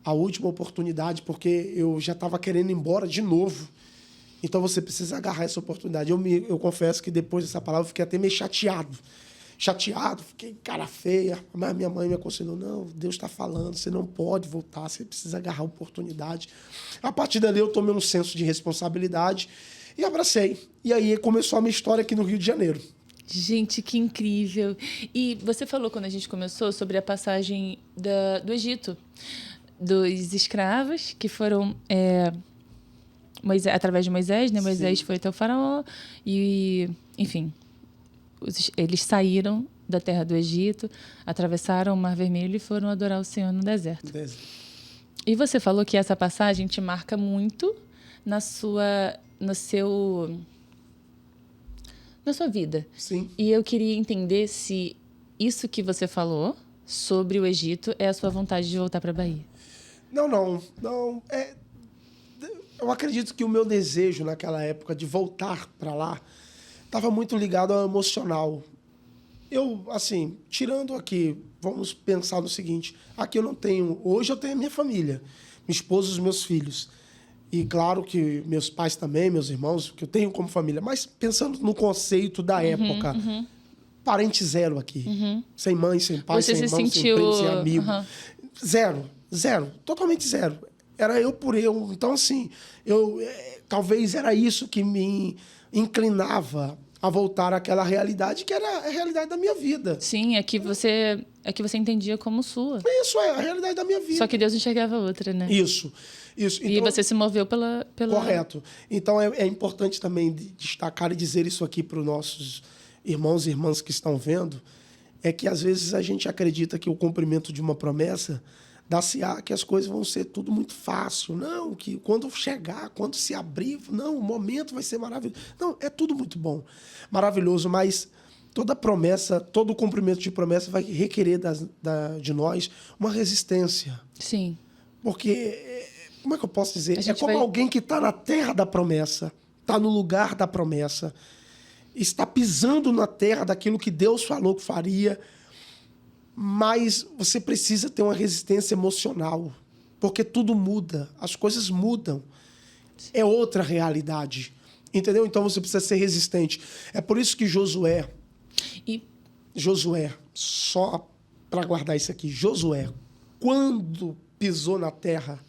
a última oportunidade, porque eu já estava querendo ir embora de novo. Então você precisa agarrar essa oportunidade. Eu confesso que depois dessa palavra eu fiquei até meio chateado, fiquei cara feia, mas minha mãe me aconselhou, não, Deus está falando, você não pode voltar, você precisa agarrar a oportunidade. A partir dali eu tomei um senso de responsabilidade e abracei. E aí começou a minha história aqui no Rio de Janeiro. Gente, que incrível! E você falou, quando a gente começou, sobre a passagem do Egito, dos escravos que foram... através de Moisés, né? Moisés foi até o faraó e, enfim... Eles saíram da terra do Egito, atravessaram o Mar Vermelho e foram adorar o Senhor no deserto. E você falou que essa passagem te marca muito na sua vida. Sim. E eu queria entender se isso que você falou sobre o Egito é a sua vontade de voltar para a Bahia. Não. Eu acredito que o meu desejo naquela época de voltar para lá estava muito ligado ao emocional. Eu, assim, tirando aqui, vamos pensar no seguinte, aqui eu não tenho... Hoje eu tenho a minha família, minha esposa e os meus filhos. E claro que meus pais também, meus irmãos, que eu tenho como família. Mas pensando no conceito da época, parente zero aqui. Sem mãe, sem pai, sem irmão, sem primo, sem amigo. Zero. Totalmente zero. Era eu por eu. Então, assim, talvez era isso que me inclinava a voltar àquela realidade que era a realidade da minha vida. Sim, é que você entendia como sua. Isso é a realidade da minha vida. Só que Deus enxergava outra, né? Isso. E então, você se moveu pela... Correto. Então, é importante também destacar e dizer isso aqui para os nossos irmãos e irmãs que estão vendo, é que às vezes a gente acredita que o cumprimento de uma promessa dá-se-á que as coisas vão ser tudo muito fácil. Não, que quando chegar, quando se abrir, não, o momento vai ser maravilhoso. Não, é tudo muito bom, maravilhoso, mas toda promessa, todo cumprimento de promessa vai requerer de nós uma resistência. Sim. Porque, como é que eu posso dizer? É como alguém que está na terra da promessa, está no lugar da promessa, está pisando na terra daquilo que Deus falou que faria, mas você precisa ter uma resistência emocional, porque tudo muda, as coisas mudam. É outra realidade, entendeu? Então você precisa ser resistente. É por isso que Josué, só para guardar isso aqui, Josué, quando pisou na terra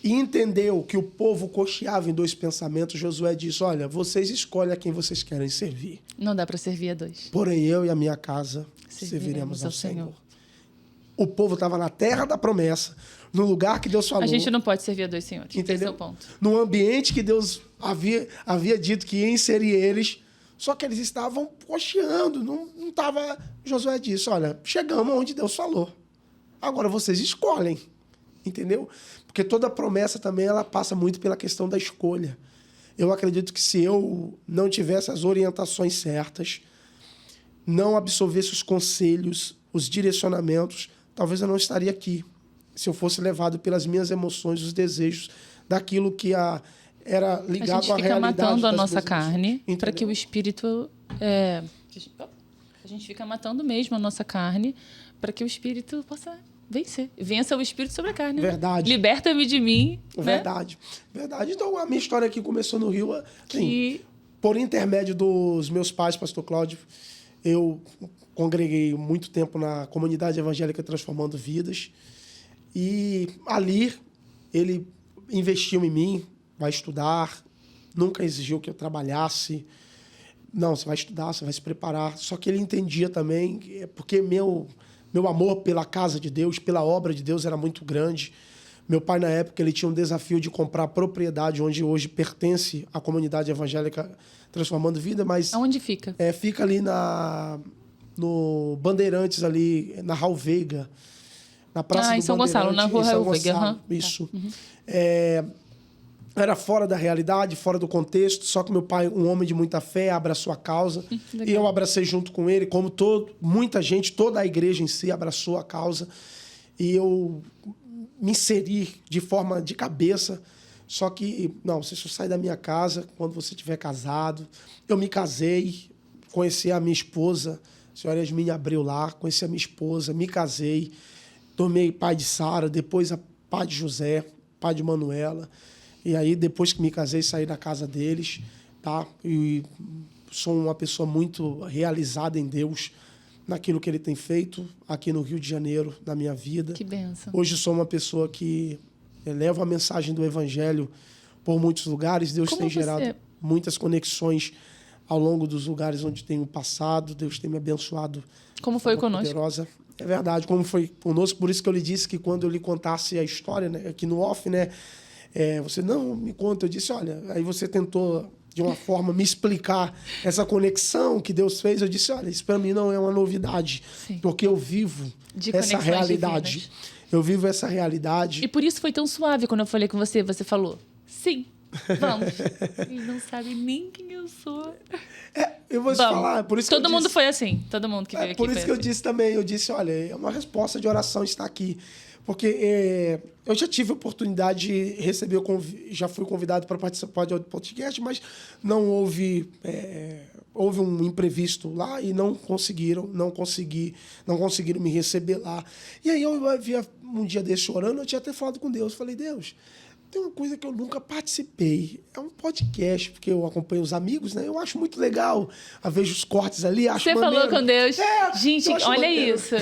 e entendeu que o povo cocheava em dois pensamentos, Josué disse, olha, vocês escolhem a quem vocês querem servir. Não dá para servir a dois. Porém, eu e a minha casa serviremos ao Senhor. O povo estava na terra da promessa, no lugar que Deus falou. A gente não pode servir a dois senhores. Entendeu? Esse é o ponto. No ambiente que Deus havia dito que ia inserir eles, só que eles estavam cocheando, não estava... Josué disse, olha, chegamos onde Deus falou. Agora vocês escolhem, entendeu? Porque toda promessa também ela passa muito pela questão da escolha. Eu acredito que se eu não tivesse as orientações certas, não absorvesse os conselhos, os direcionamentos, talvez eu não estaria aqui. Se eu fosse levado pelas minhas emoções, os desejos, daquilo que era ligado à realidade. A gente fica matando a nossa das carne para que o espírito... A gente fica matando mesmo a nossa carne para que o espírito possa vencer. Vença o espírito sobre a carne. Verdade. Né? Liberta-me de mim. Verdade. Né? Verdade. Então, a minha história aqui começou no Rio. Assim, por intermédio dos meus pais, pastor Cláudio, eu congreguei muito tempo na comunidade evangélica Transformando Vidas. E ali, ele investiu em mim, vai estudar, nunca exigiu que eu trabalhasse. Não, você vai estudar, você vai se preparar. Só que ele entendia também, porque meu amor pela casa de Deus, pela obra de Deus era muito grande. Meu pai, na época, ele tinha um desafio de comprar a propriedade onde hoje pertence à comunidade evangélica Transformando Vida, mas... Aonde fica? Fica ali no Bandeirantes, ali, na Raul Veiga, na Praça do em São Gonçalo, na Rua Raul Veiga. Isso. Era fora da realidade, fora do contexto, só que meu pai, um homem de muita fé, abraçou a causa. E eu abracei junto com ele, como muita gente, toda a igreja em si abraçou a causa. E eu me inseri de forma de cabeça. Só que, não, você só sai da minha casa quando você estiver casado. Eu me casei, conheci a minha esposa, a senhora Yasmine abriu lá, conheci a minha esposa, me casei, tornei pai de Sara, depois pai de José, pai de Manuela. E aí, depois que me casei, saí da casa deles, tá? E sou uma pessoa muito realizada em Deus, naquilo que Ele tem feito aqui no Rio de Janeiro, na minha vida. Que bênção. Hoje sou uma pessoa que leva a mensagem do Evangelho por muitos lugares. Deus tem gerado muitas conexões ao longo dos lugares onde tenho passado. Deus tem me abençoado. Como foi conosco? Poderosa. É verdade, como foi conosco. Por isso que eu lhe disse que quando eu lhe contasse a história, né, aqui no off, né, você não me conta. Eu disse, olha, aí você tentou de uma forma me explicar essa conexão que Deus fez. Eu disse, olha, isso para mim não é uma novidade, Sim. porque eu vivo essa realidade. Divinas. Eu vivo essa realidade. E por isso foi tão suave quando eu falei com você. Você falou, sim, vamos. Ele não sabe nem quem eu sou. Eu vou te falar. Por isso todo que mundo foi assim. Todo mundo que veio aqui por isso que assim. eu disse também. Eu disse, olha, é uma resposta de oração estar aqui. Porque eu já tive a oportunidade de receber, já fui convidado para participar de outro podcast, mas não houve um imprevisto lá e não conseguiram me receber lá. E aí eu havia um dia desse orando, eu tinha até falado com Deus. Falei, Deus, tem uma coisa que eu nunca participei. É um podcast, porque eu acompanho os amigos, né? Eu acho muito legal. Eu vejo os cortes ali, acho Você maneiro. Falou com Deus. Gente, olha maneiro. isso.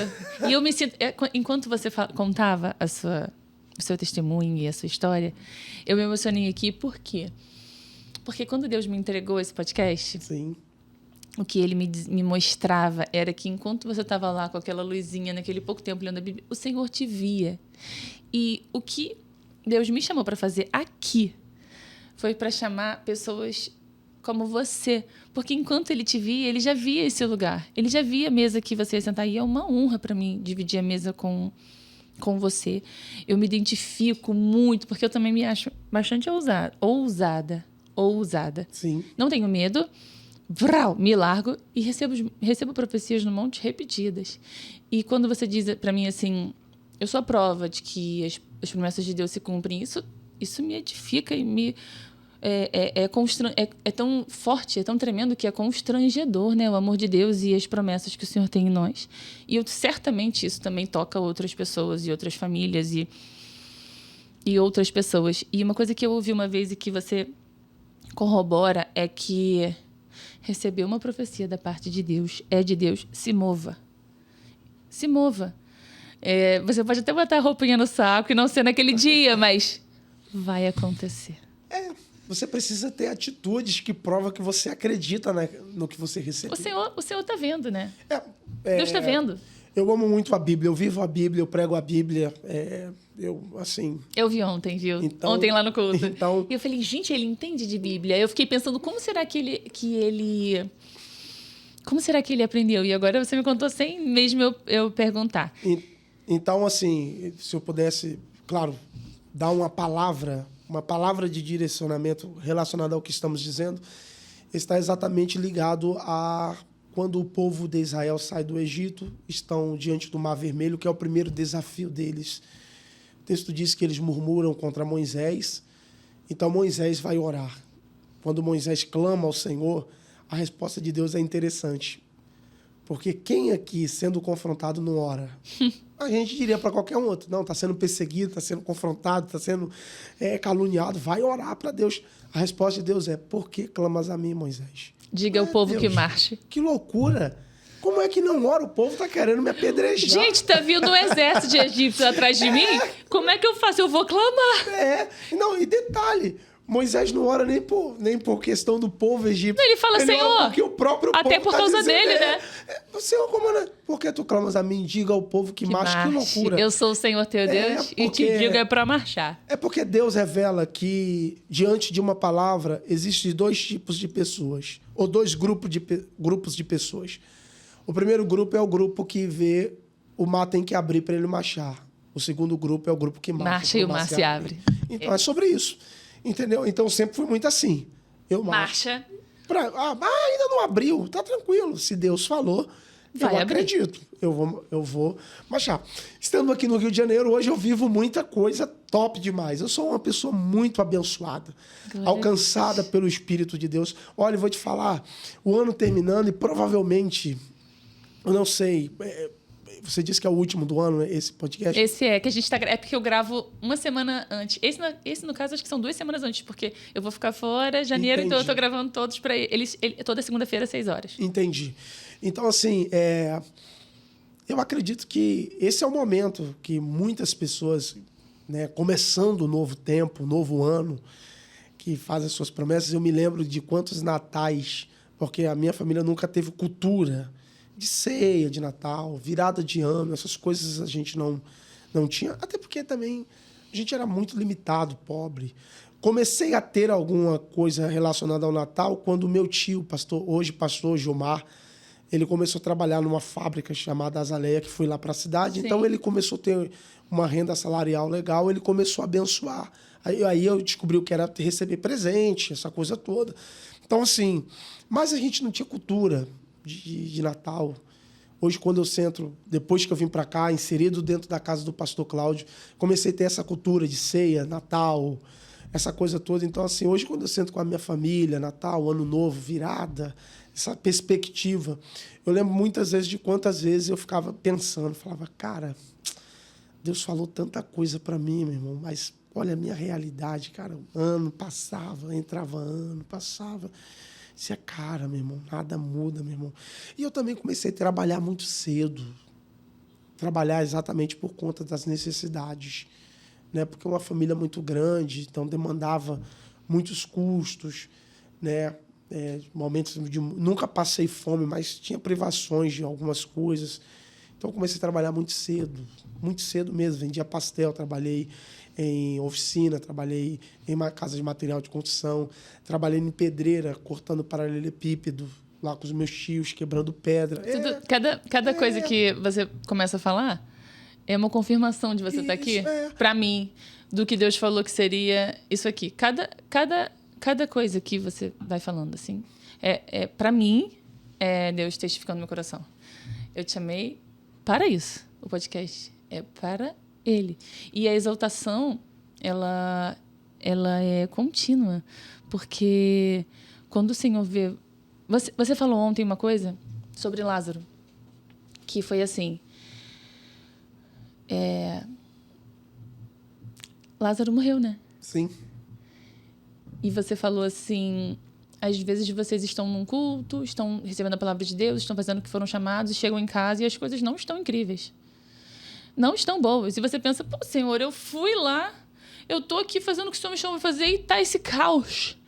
E eu me sinto... Enquanto você contava o seu testemunho e a sua história, eu me emocionei aqui. Por quê? Porque quando Deus me entregou esse podcast... Sim. O que ele me mostrava era que enquanto você estava lá com aquela luzinha, naquele pouco tempo lendo a Bíblia, o Senhor te via. E o que Deus me chamou para fazer aqui foi para chamar pessoas como você. Porque enquanto ele te via, ele já via esse lugar. Ele já via a mesa que você ia sentar. E é uma honra para mim dividir a mesa com você. Eu me identifico muito, porque eu também me acho bastante ousada. Sim. Não tenho medo. Me largo e recebo profecias no monte repetidas. E quando você diz para mim assim, eu sou a prova de que as promessas de Deus se cumprem, isso me edifica e é tão forte, é tão tremendo que é constrangedor, né? O amor de Deus e as promessas que o Senhor tem em nós. E certamente isso também toca outras pessoas e outras famílias e outras pessoas. E uma coisa que eu ouvi uma vez e que você corrobora é que receber uma profecia da parte de Deus é de Deus, se mova. Se mova. Você pode até botar a roupinha no saco e não ser naquele dia, mas vai acontecer. Você precisa ter atitudes que provam que você acredita no que você recebeu. O Senhor está vendo, né? Deus está vendo. Eu amo muito a Bíblia, eu vivo a Bíblia, eu prego a Bíblia. Eu vi ontem, viu? Então, ontem lá no culto. Então, e eu falei, gente, ele entende de Bíblia. Eu fiquei pensando, como será que ele aprendeu? E agora você me contou sem mesmo eu perguntar. Então, assim, se eu pudesse, claro, dar uma palavra de direcionamento relacionada ao que estamos dizendo, está exatamente ligado a quando o povo de Israel sai do Egito, estão diante do Mar Vermelho, que é o primeiro desafio deles. O texto diz que eles murmuram contra Moisés, então Moisés vai orar. Quando Moisés clama ao Senhor, a resposta de Deus é interessante. Porque quem aqui, sendo confrontado, não ora? A gente diria para qualquer um outro, não, está sendo perseguido, está sendo confrontado, está sendo caluniado, vai orar para Deus. A resposta de Deus é, por que clamas a mim, Moisés? Diga ao povo Deus, que marche. Que loucura! Como é que não ora? O povo está querendo me apedrejar. Gente, tá vindo um exército de egípcios atrás de mim? Como é que eu faço? Eu vou clamar. Não, e detalhe, Moisés não ora nem por questão do povo egípcio. Ele fala, Senhor, porque o próprio até povo por causa dele, né? Senhor, por que tu clamas a mim? Diga ao povo que marche. Que loucura. Eu sou o Senhor teu Deus e te digo para marchar. É porque Deus revela que, diante de uma palavra, existem dois tipos de pessoas, ou dois grupos de pessoas. O primeiro grupo é o grupo que vê o mar tem que abrir para ele marchar. O segundo grupo é o grupo que marcha e o mar se abre. Então, é sobre isso. Entendeu? Então, sempre foi muito assim. Eu marcha. Ainda não abriu. Tá tranquilo. Se Deus falou, eu acredito. Eu vou marchar. Estando aqui no Rio de Janeiro, hoje eu vivo muita coisa top demais. Eu sou uma pessoa muito abençoada. Glória alcançada pelo Espírito de Deus. Olha, eu vou te falar. O ano terminando e provavelmente... Eu não sei... Você disse que é o último do ano, né, esse podcast? Esse que a gente tá... É porque eu gravo uma semana antes. Esse, no caso, acho que são 2 semanas antes, porque eu vou ficar fora janeiro, então eu tô gravando todos para eles toda segunda-feira, às 6 horas. Entendi. Então, assim, eu acredito que esse é o momento que muitas pessoas, né, começando o novo tempo, o novo ano, que fazem as suas promessas. Eu me lembro de quantos natais, porque a minha família nunca teve cultura de ceia, de Natal, virada de ano, essas coisas a gente não tinha. Até porque também a gente era muito limitado, pobre. Comecei a ter alguma coisa relacionada ao Natal quando o meu tio, hoje pastor Gilmar, ele começou a trabalhar numa fábrica chamada Azaleia, que foi lá para a cidade. Sim. Então, ele começou a ter uma renda salarial legal, ele começou a abençoar. Aí eu descobri o que era receber presente, essa coisa toda. Então, assim, mas a gente não tinha cultura de Natal. Hoje, quando eu sento, depois que eu vim para cá, inserido dentro da casa do pastor Cláudio, comecei a ter essa cultura de ceia, Natal, essa coisa toda. Então, assim, hoje, quando eu sento com a minha família, Natal, Ano Novo, virada, essa perspectiva, eu lembro muitas vezes de quantas vezes eu ficava pensando, falava, cara, Deus falou tanta coisa para mim, meu irmão, mas olha a minha realidade, cara, ano passava, entrava ano, passava... Dizia, cara, meu irmão, nada muda, meu irmão. E eu também comecei a trabalhar muito cedo. Trabalhar exatamente por conta das necessidades. Né? Porque é uma família muito grande, então demandava muitos custos. Né? Momentos de... Nunca passei fome, mas tinha privações de algumas coisas. Então, eu comecei a trabalhar muito cedo mesmo. Vendia pastel, trabalhei em oficina, trabalhei em uma casa de material de construção, trabalhei em pedreira, cortando paralelepípedo, lá com os meus tios, quebrando pedra. Cada coisa que você começa a falar é uma confirmação de você estar aqui, para mim, do que Deus falou que seria isso aqui. Cada coisa que você vai falando, assim, para mim, é Deus testificando no meu coração. Eu te chamei para isso. O podcast é para Ele. E a exaltação, ela ela é contínua. Porque quando o Senhor vê... Você falou ontem uma coisa sobre Lázaro, que foi assim... Lázaro morreu, né? Sim. E você falou assim... Às vezes vocês estão num culto, estão recebendo a palavra de Deus, estão fazendo o que foram chamados, e chegam em casa e as coisas não estão incríveis. Não estão boas. E você pensa, pô, Senhor, eu fui lá, eu tô aqui fazendo o que o Senhor me chamou a fazer e tá esse caos.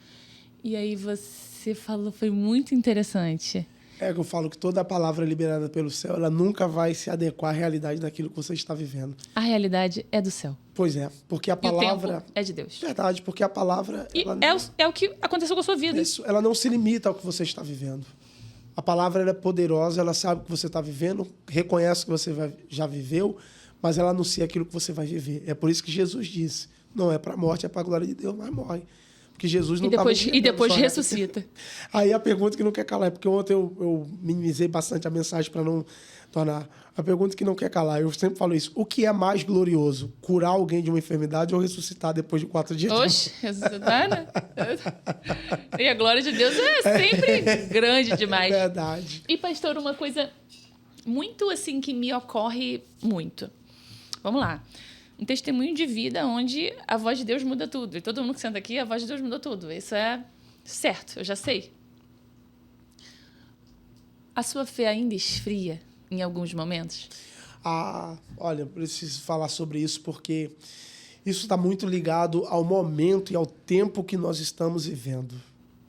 E aí você falou, foi muito interessante. É que eu falo que toda a palavra liberada pelo céu, ela nunca vai se adequar à realidade daquilo que você está vivendo. A realidade é do céu. Pois é, porque a palavra... E o tempo é de Deus. Verdade, porque a palavra... E ela é o que aconteceu com a sua vida. Isso, ela não se limita ao que você está vivendo. A palavra ela é poderosa, ela sabe o que você está vivendo, reconhece o que você já viveu, mas ela anuncia aquilo que você vai viver. É por isso que Jesus disse, não é para a morte, é para a glória de Deus, mas morre. Porque Jesus não e depois ressuscita. Aí a pergunta que não quer calar, porque ontem eu minimizei bastante a mensagem para não tornar... A pergunta que não quer calar, eu sempre falo isso. O que é mais glorioso? Curar alguém de uma enfermidade ou ressuscitar depois de 4 dias? Oxe, ressuscitar, né? E a glória de Deus é sempre grande demais. Verdade. E, pastor, uma coisa muito assim que me ocorre muito. Vamos lá. Um testemunho de vida onde a voz de Deus muda tudo. E todo mundo que senta aqui, a voz de Deus mudou tudo. Isso é certo, eu já sei. A sua fé ainda esfria em alguns momentos? Olha, eu preciso falar sobre isso porque isso está muito ligado ao momento e ao tempo que nós estamos vivendo.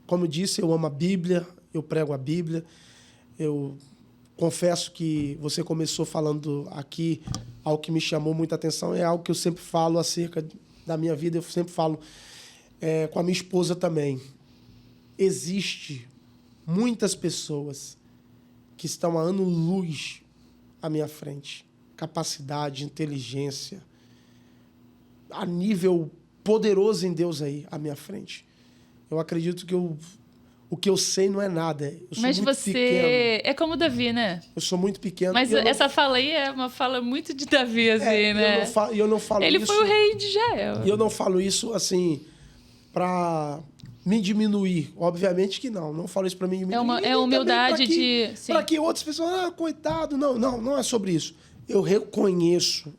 Como eu disse, eu amo a Bíblia, eu prego a Bíblia. Eu confesso que você começou falando aqui, algo que me chamou muita atenção, é algo que eu sempre falo acerca da minha vida, eu sempre falo com a minha esposa também. Existe muitas pessoas que estão a ano-luz à minha frente. Capacidade, inteligência, a nível poderoso em Deus aí à minha frente. Eu acredito que o que eu sei não é nada. Eu sou Mas muito você pequeno. é como Davi, né? Eu sou muito pequeno. Mas essa fala aí é uma fala muito de Davi, assim, né? Eu não falo Ele isso... foi o rei de Israel. E eu não falo isso, assim, para me diminuir. Obviamente que não. Não falo isso para me diminuir. É humildade para que outras pessoas... coitado. Não é sobre isso. Eu reconheço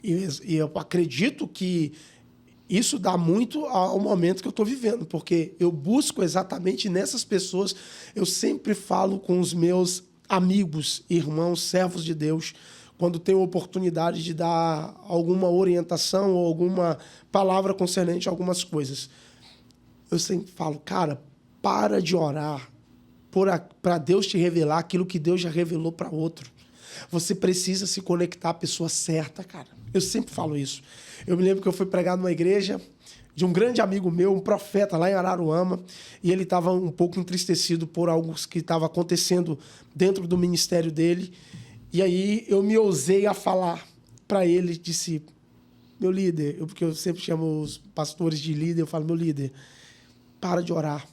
e eu acredito que isso dá muito ao momento que eu estou vivendo, porque eu busco exatamente nessas pessoas. Eu sempre falo com os meus amigos, irmãos, servos de Deus, quando tenho oportunidade de dar alguma orientação ou alguma palavra concernente a algumas coisas. Eu sempre falo, cara, para de orar para Deus te revelar aquilo que Deus já revelou para outro. Você precisa se conectar à pessoa certa, cara. Eu sempre falo isso. Eu me lembro que eu fui pregar numa igreja de um grande amigo meu, um profeta lá em Araruama, e ele estava um pouco entristecido por algo que estava acontecendo dentro do ministério dele. E aí eu me ousei a falar para ele, disse, meu líder, porque eu sempre chamo os pastores de líder, eu falo, meu líder, para de orar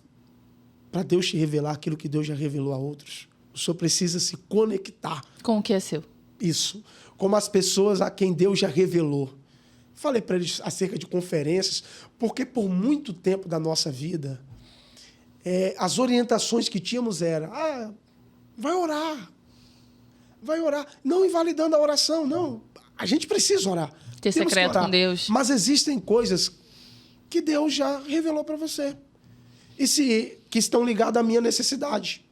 para Deus te revelar aquilo que Deus já revelou a outros. O senhor precisa se conectar. Com o que é seu. Isso. Como as pessoas a quem Deus já revelou. Falei para eles acerca de conferências, porque por muito tempo da nossa vida, as orientações que tínhamos eram, vai orar. Vai orar. Não invalidando a oração, não. A gente precisa orar. Ter secreto com Deus. Mas existem coisas que Deus já revelou para você. Que estão ligadas à minha necessidade.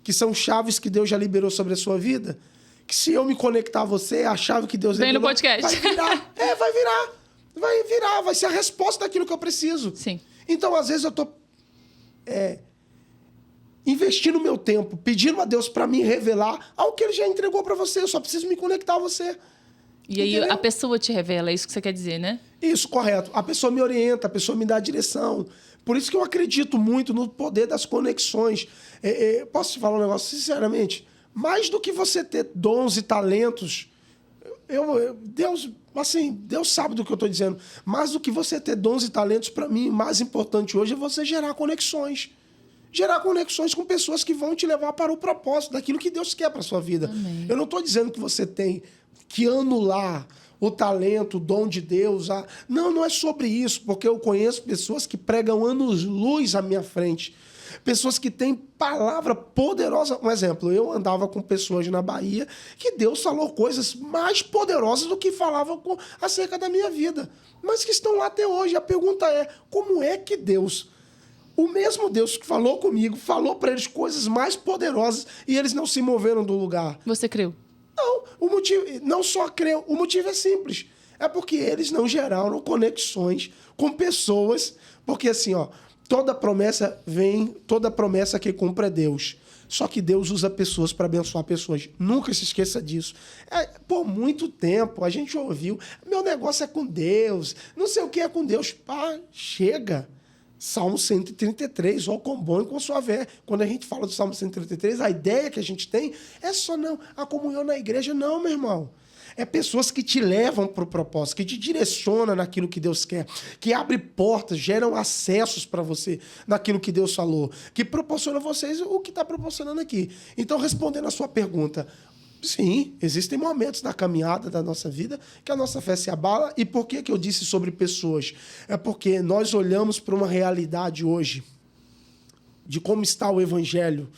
Que são chaves que Deus já liberou sobre a sua vida. Que se eu me conectar a você, a chave que Deus revelou... Vem no podcast. Vai virar. Vai virar. Vai virar. Vai ser a resposta daquilo que eu preciso. Sim. Então, às vezes, eu estou investindo meu tempo, pedindo a Deus para me revelar algo que Ele já entregou para você. Eu só preciso me conectar a você. E aí a pessoa te revela, é isso que você quer dizer, né? Isso, correto. A pessoa me orienta, a pessoa me dá a direção. Por isso que eu acredito muito no poder das conexões. Posso te falar um negócio, sinceramente? Mais do que você ter dons e talentos, Deus sabe do que eu estou dizendo. Mais do que você ter dons e talentos, para mim, mais importante hoje é você gerar conexões. Gerar conexões com pessoas que vão te levar para o propósito daquilo que Deus quer para a sua vida. Amém. Eu não estou dizendo que você tem que anular o talento, o dom de Deus. Não é sobre isso, porque eu conheço pessoas que pregam anos-luz à minha frente. Pessoas que têm palavra poderosa. Um exemplo, eu andava com pessoas na Bahia que Deus falou coisas mais poderosas do que falavam acerca da minha vida. Mas que estão lá até hoje. A pergunta é, como é que Deus, o mesmo Deus que falou comigo, falou para eles coisas mais poderosas e eles não se moveram do lugar? Você creu? Não, o motivo, não só creu, o motivo é simples. É porque eles não geraram conexões com pessoas. Porque assim, toda promessa que cumpre é Deus. Só que Deus usa pessoas para abençoar pessoas. Nunca se esqueça disso. Por muito tempo a gente ouviu, meu negócio é com Deus, não sei o que é com Deus. Pá, chega. Salmo 133, ó quão bom e quão suave é. Quando a gente fala do Salmo 133, a ideia que a gente tem é só não, a comunhão na igreja não, meu irmão. É pessoas que te levam para o propósito, que te direcionam naquilo que Deus quer, que abrem portas, geram acessos para você naquilo que Deus falou, que proporciona a vocês o que está proporcionando aqui. Então, respondendo a sua pergunta, sim, existem momentos na caminhada da nossa vida que a nossa fé se abala. E por que eu disse sobre pessoas? É porque nós olhamos para uma realidade hoje de como está o Evangelho,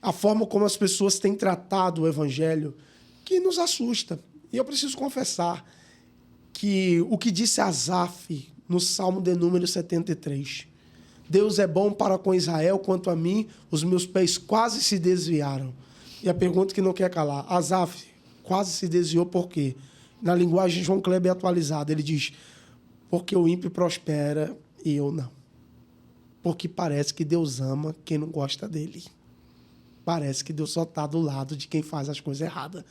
a forma como as pessoas têm tratado o Evangelho, que nos assusta. E eu preciso confessar que o que disse Asaf no Salmo de número 73, Deus é bom para com Israel, quanto a mim, os meus pés quase se desviaram. E a pergunta que não quer calar, Asaf quase se desviou por quê? Na linguagem João Kleber atualizada, ele diz, porque o ímpio prospera e eu não. Porque parece que Deus ama quem não gosta dele. Parece que Deus só está do lado de quem faz as coisas erradas.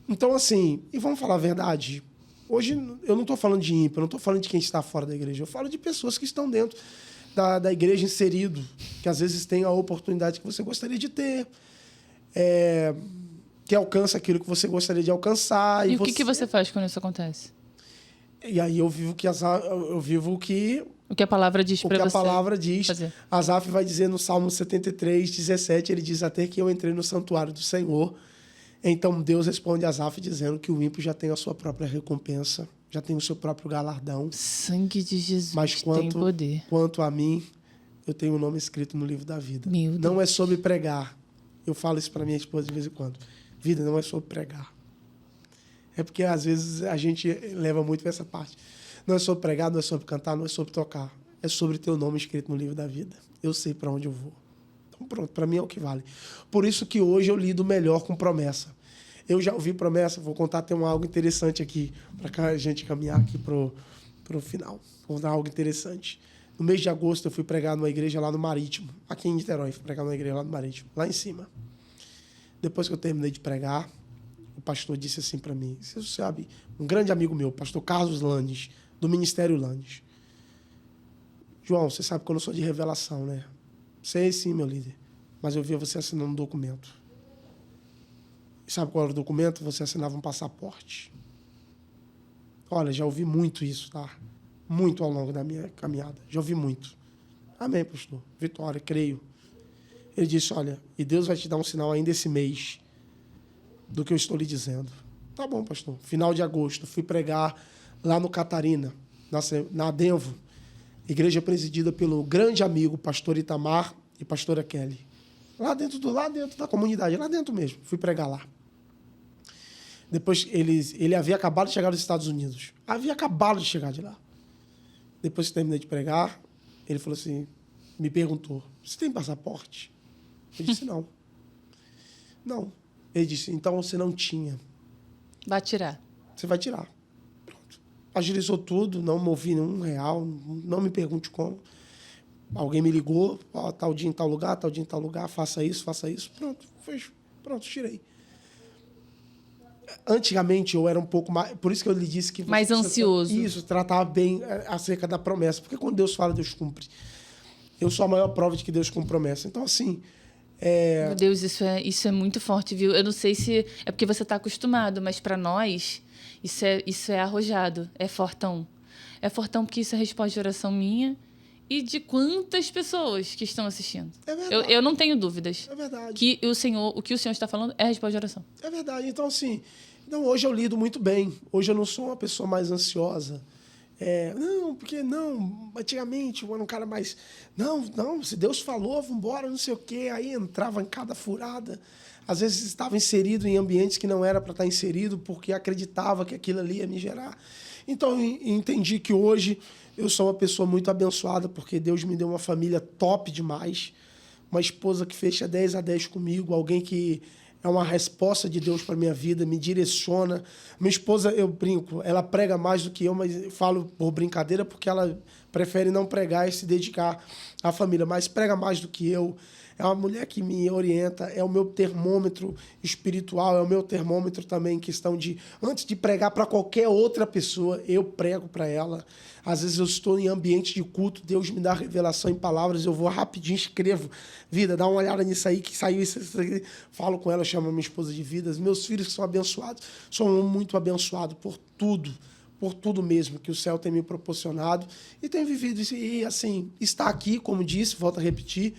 Então, assim, e vamos falar a verdade, hoje eu não estou falando de ímpio, eu não estou falando de quem está fora da igreja, eu falo de pessoas que estão dentro da igreja inserido, que às vezes têm a oportunidade que você gostaria de ter, que alcança aquilo que você gostaria de alcançar. E o que você faz quando isso acontece? E aí eu vivo o que a palavra diz para você. O que a palavra diz. Fazer. Asaf vai dizer no Salmo 73, 17, ele diz, até que eu entrei no santuário do Senhor. Então Deus responde a Asaf dizendo que o ímpio já tem a sua própria recompensa, já tem o seu próprio galardão. Sangue de Jesus mas tem poder. Quanto a mim, eu tenho o nome escrito no livro da vida. Meu Deus. Não é sobre pregar. Eu falo isso para minha esposa de vez em quando. Vida não é sobre pregar. É porque às vezes a gente leva muito para essa parte. Não é sobre pregar, não é sobre cantar, não é sobre tocar. É sobre ter o nome escrito no livro da vida. Eu sei para onde eu vou. Então pronto, para mim é o que vale. Por isso que hoje eu lido melhor com promessa. Eu já ouvi promessa, vou contar até algo interessante aqui, para a gente caminhar aqui para o final. Vou contar algo interessante. No mês de agosto eu fui pregar numa igreja lá no Marítimo, aqui em Niterói, fui pregar numa igreja lá no Marítimo, lá em cima. Depois que eu terminei de pregar, o pastor disse assim para mim, você sabe, um grande amigo meu, o pastor Carlos Landes, do Ministério Landes. João, você sabe que eu não sou de revelação, né? Sei sim, meu líder, mas eu vi você assinando um documento. E sabe qual era o documento? Você assinava um passaporte. Olha, já ouvi muito isso, tá? Muito ao longo da minha caminhada. Já ouvi muito. Amém, pastor. Vitória, creio. Ele disse, olha, e Deus vai te dar um sinal ainda esse mês do que eu estou lhe dizendo. Tá bom, pastor. Final de agosto, fui pregar lá no Catarina, na Denvo, igreja presidida pelo grande amigo pastor Itamar e pastora Kelly. Lá dentro da comunidade, lá dentro mesmo. Fui pregar lá. Depois, ele havia acabado de chegar dos Estados Unidos. Havia acabado de chegar de lá. Depois que terminei de pregar, ele falou assim, me perguntou, você tem passaporte? Eu disse, não. Não. Ele disse, então você não tinha. Vai tirar. Você vai tirar. Pronto. Agilizou tudo, não movi R$1, não me pergunte como. Alguém me ligou, tal dia em tal lugar, faça isso. Pronto, fez. Pronto, tirei. Antigamente eu era um pouco mais... Por isso que eu lhe disse que... Mais ansioso. Isso, tratava bem acerca da promessa. Porque quando Deus fala, Deus cumpre. Eu sou a maior prova de que Deus cumpre promessa. Então, assim... Meu Deus, isso é muito forte, viu? Eu não sei se... É porque você está acostumado, mas para nós, isso é arrojado. É fortão. É fortão porque isso é resposta de oração minha e de quantas pessoas que estão assistindo. É verdade. Eu não tenho dúvidas. É verdade. Que o que o Senhor está falando é a resposta de oração. É verdade. Então, assim... Não, hoje eu lido muito bem. Hoje eu não sou uma pessoa mais ansiosa. Não, porque não, antigamente eu era um cara mais... Não, se Deus falou, vamos embora, não sei o quê. Aí entrava em cada furada. Às vezes estava inserido em ambientes que não era para estar inserido porque acreditava que aquilo ali ia me gerar. Então, eu entendi que hoje eu sou uma pessoa muito abençoada porque Deus me deu uma família top demais. Uma esposa que fecha 10 a 10 comigo, alguém que é uma resposta de Deus para a minha vida, me direciona. Minha esposa, eu brinco, ela prega mais do que eu, mas eu falo por brincadeira porque ela prefere não pregar e se dedicar à família, mas prega mais do que eu. É uma mulher que me orienta, é o meu termômetro espiritual, é o meu termômetro também em questão de, antes de pregar para qualquer outra pessoa, eu prego para ela. Às vezes eu estou em ambiente de culto, Deus me dá revelação em palavras, eu vou rapidinho, escrevo, vida, dá uma olhada nisso aí, que saiu isso aqui. Falo com ela, chamo a minha esposa de vidas. Meus filhos que são abençoados, sou muito abençoado por tudo mesmo que o céu tem me proporcionado e tenho vivido isso. E assim, estar aqui, como disse, volto a repetir,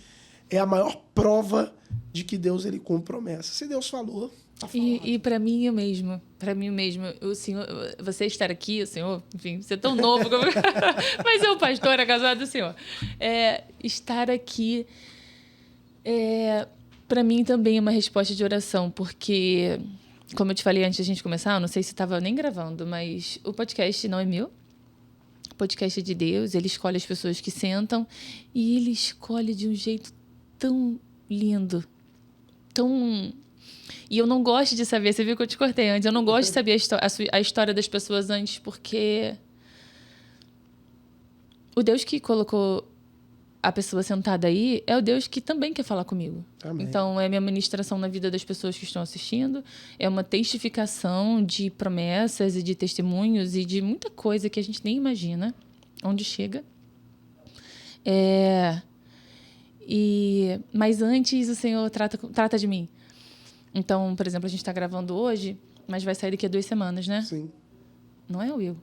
é a maior prova de que Deus ele cumpre promessa. Se Deus falou, tá falado. E para mim mesmo, o Senhor, você estar aqui, o Senhor, enfim, você é tão novo, mas eu, pastor, é casado do Senhor. Estar aqui, para mim também é uma resposta de oração, porque, como eu te falei antes de a gente começar, eu não sei se estava nem gravando, mas o podcast não é meu. O podcast é de Deus, ele escolhe as pessoas que sentam e ele escolhe de um jeito tão lindo, tão... E eu não gosto de saber, você viu que eu te cortei antes, eu não gosto de saber a história das pessoas antes, porque o Deus que colocou a pessoa sentada aí é o Deus que também quer falar comigo. Amém. Então, é minha ministração na vida das pessoas que estão assistindo, é uma testificação de promessas e de testemunhos e de muita coisa que a gente nem imagina onde chega. Mas antes o Senhor trata de mim. Então, por exemplo, a gente está gravando hoje, mas vai sair daqui a 2 semanas, né? Sim. Não é, Will?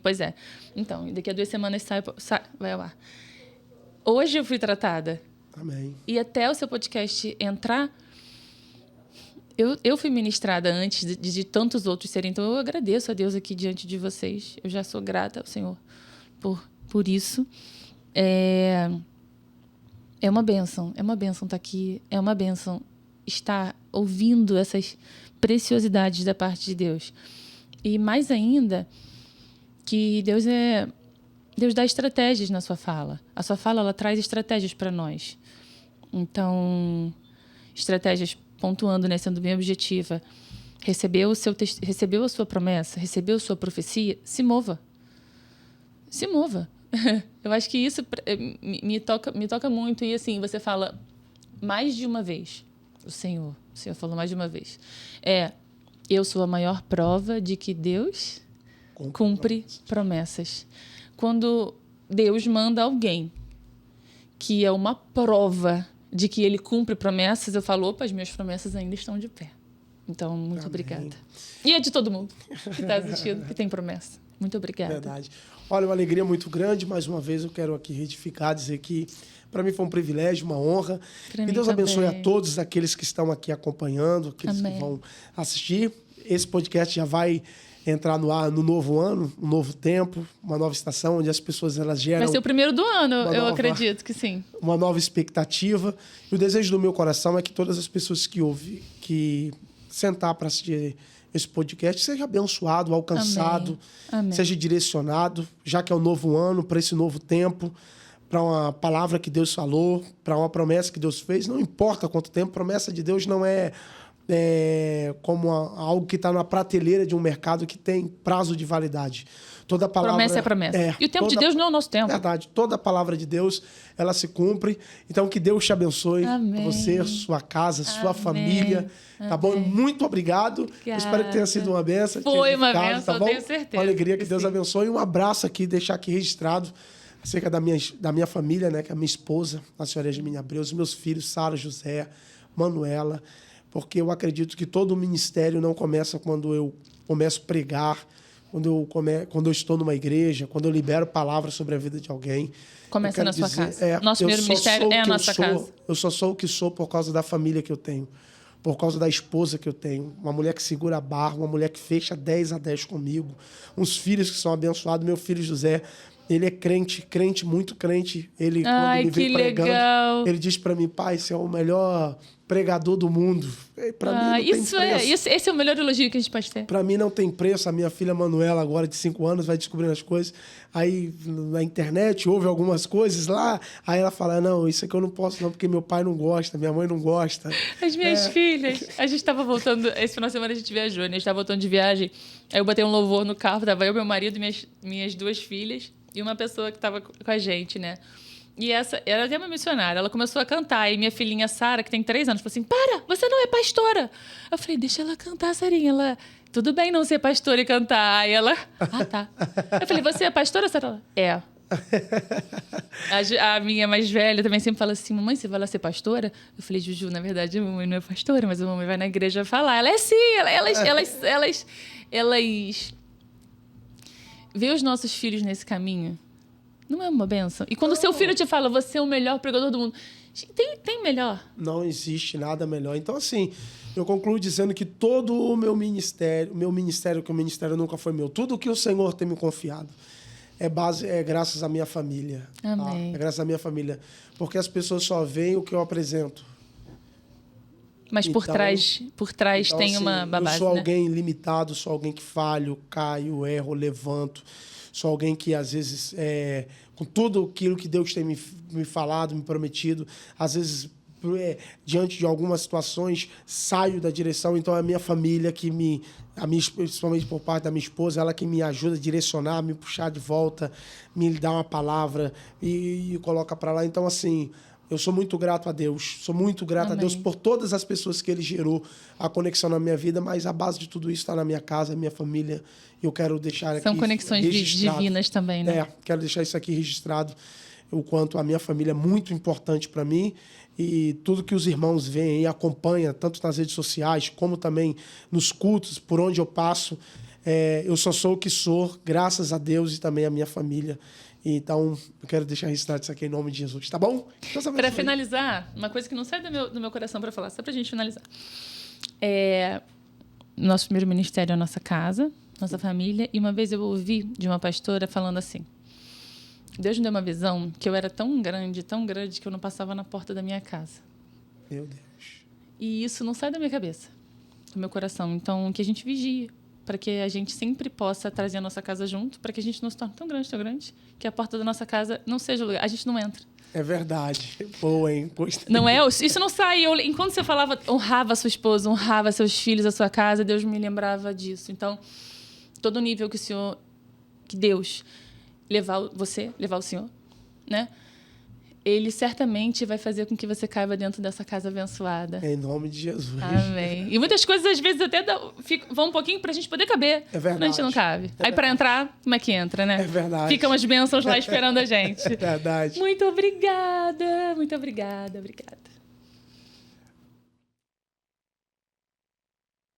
Pois é. Então, daqui a 2 semanas vai ao ar. Hoje eu fui tratada. Amém. E até o seu podcast entrar, eu fui ministrada antes de tantos outros serem. Então, eu agradeço a Deus aqui diante de vocês. Eu já sou grata ao Senhor por isso. É uma bênção estar aqui. É uma bênção estar ouvindo essas preciosidades da parte de Deus. E mais ainda, que Deus dá estratégias na sua fala. A sua fala, ela traz estratégias para nós. Então, estratégias, pontuando, né, sendo bem objetiva, recebeu a sua promessa, recebeu a sua profecia, se mova. Se mova. Eu acho que isso me toca muito. E assim, você fala mais de uma vez. O Senhor falou mais de uma vez. Eu sou a maior prova de que Deus cumpre promessas. Quando Deus manda alguém que é uma prova de que ele cumpre promessas, eu falo, opa, as minhas promessas ainda estão de pé. Então, muito Amém. obrigada. E é de todo mundo que está assistindo, que tem promessa. Muito obrigada. Verdade. Olha, uma alegria muito grande. Mais uma vez, eu quero aqui retificar, dizer que para mim foi um privilégio, uma honra. Pra que mim Deus também. abençoe a todos aqueles que estão aqui acompanhando, aqueles Amém. que vão assistir. Esse podcast já vai entrar no ar no novo ano, um novo tempo, uma nova estação, onde as pessoas elas geram... Vai ser o primeiro do ano, eu acredito que sim. Uma nova expectativa. E o desejo do meu coração é que todas as pessoas que sentar para assistir esse podcast seja abençoado, alcançado, Amém. seja direcionado, já que é o novo ano, para esse novo tempo, para uma palavra que Deus falou, para uma promessa que Deus fez. Não importa quanto tempo, promessa de Deus não é como algo que está na prateleira de um mercado que tem prazo de validade. Toda palavra, promessa é promessa. E o tempo de Deus não é o nosso tempo. Verdade. Toda palavra de Deus, ela se cumpre. Então, que Deus te abençoe. Amém. Você, sua casa, sua Amém. família. Tá bom? Muito obrigado. Eu espero que tenha sido uma benção. Foi uma edificado, benção, tá bom? eu tenho certeza. Uma alegria, que Deus sim. abençoe. Um abraço aqui, deixar aqui registrado acerca da minha família, né? Que é a minha esposa, a senhora Edmina Abreu, os meus filhos, Sara, José, Manuela, porque eu acredito que todo o ministério não começa quando eu começo a pregar, quando eu estou numa igreja, quando eu libero palavras sobre a vida de alguém. Começa na sua casa. Nosso primeiro ministério é a nossa casa. Eu só sou o que sou por causa da família que eu tenho. por causa da esposa que eu tenho. Uma mulher que segura a barra, uma mulher que fecha 10-10 comigo. Uns filhos que são abençoados. Meu filho José, ele é crente, muito crente. Ele, quando me vê pregando, legal. ele diz para mim, pai, você é o melhor pregador do mundo. Para mim não tem preço. Esse é o melhor elogio que a gente pode ter. Para mim não tem preço. A minha filha Manuela, agora de 5 anos, vai descobrindo as coisas. Aí na internet ouve algumas coisas lá. Aí ela fala, não, isso aqui eu não posso não, porque meu pai não gosta, minha mãe não gosta. As minhas filhas. A gente estava voltando, esse final de semana a gente viajou, né? A gente estava voltando de viagem. Aí eu botei um louvor no carro, tava eu, meu marido, minhas 2 filhas e uma pessoa que estava com a gente, né? E ela é até uma missionária. Ela começou a cantar. E minha filhinha, Sara, que tem 3 anos, falou assim, para, você não é pastora. Eu falei, deixa ela cantar, Sarinha. Ela, tudo bem não ser pastora e cantar. Aí ela, tá. Eu falei, você é pastora, Sara? Ela, é. A minha mais velha também sempre fala assim, mamãe, você vai lá ser pastora? Eu falei, Juju, na verdade a mamãe não é pastora, mas a mamãe vai na igreja falar. Ela é sim, elas ver os nossos filhos nesse caminho. Não é uma benção? E quando o seu filho te fala, você é o melhor pregador do mundo, tem melhor? Não existe nada melhor. Então, assim, eu concluo dizendo que todo o meu ministério, que o ministério nunca foi meu, tudo que o Senhor tem me confiado, é graças à minha família. Amém. É graças à minha família. Porque as pessoas só veem o que eu apresento. Mas por trás então, tem assim, uma base, eu sou alguém limitado, sou alguém que falho, caio, erro, levanto. Sou alguém que, às vezes, com tudo aquilo que Deus tem me falado, me prometido, às vezes, diante de algumas situações, saio da direção. Então, é a minha família que principalmente por parte da minha esposa, ela que me ajuda a direcionar, me puxar de volta, me dar uma palavra e coloca para lá. Então, assim, eu sou muito grato a Deus. Sou muito grato Amém. a Deus por todas as pessoas que Ele gerou a conexão na minha vida, mas a base de tudo isso está na minha casa, minha família. Eu quero deixar aqui São conexões divinas também, né? Quero deixar isso aqui registrado, o quanto a minha família é muito importante para mim e tudo que os irmãos veem e acompanham, tanto nas redes sociais, como também nos cultos, por onde eu passo. Eu só sou o que sou, graças a Deus e também a minha família. Então, eu quero deixar registrado isso aqui em nome de Jesus, tá bom? Para finalizar, uma coisa que não sai do meu coração para falar, só para a gente finalizar. Nosso primeiro ministério é a nossa casa, nossa família, e uma vez eu ouvi de uma pastora falando assim, Deus me deu uma visão que eu era tão grande, que eu não passava na porta da minha casa. Meu Deus. E isso não sai da minha cabeça, do meu coração. Então, que a gente vigie, para que a gente sempre possa trazer a nossa casa junto, para que a gente não se torne tão grande, que a porta da nossa casa não seja o lugar. A gente não entra. É verdade. Boa, hein? Gostei. Não é? Isso não sai. Enquanto você falava, honrava a sua esposa, honrava seus filhos, a sua casa, Deus me lembrava disso. Então, todo nível que Deus levar o Senhor, né? Ele certamente vai fazer com que você caiba dentro dessa casa abençoada. Em nome de Jesus. Amém. E muitas coisas, às vezes, até vão um pouquinho pra gente poder caber. É verdade. A gente não cabe. Aí, para entrar, como é que entra, né? É verdade. Ficam as bênçãos lá esperando a gente. É verdade. Muito obrigada. Muito obrigada. Obrigada.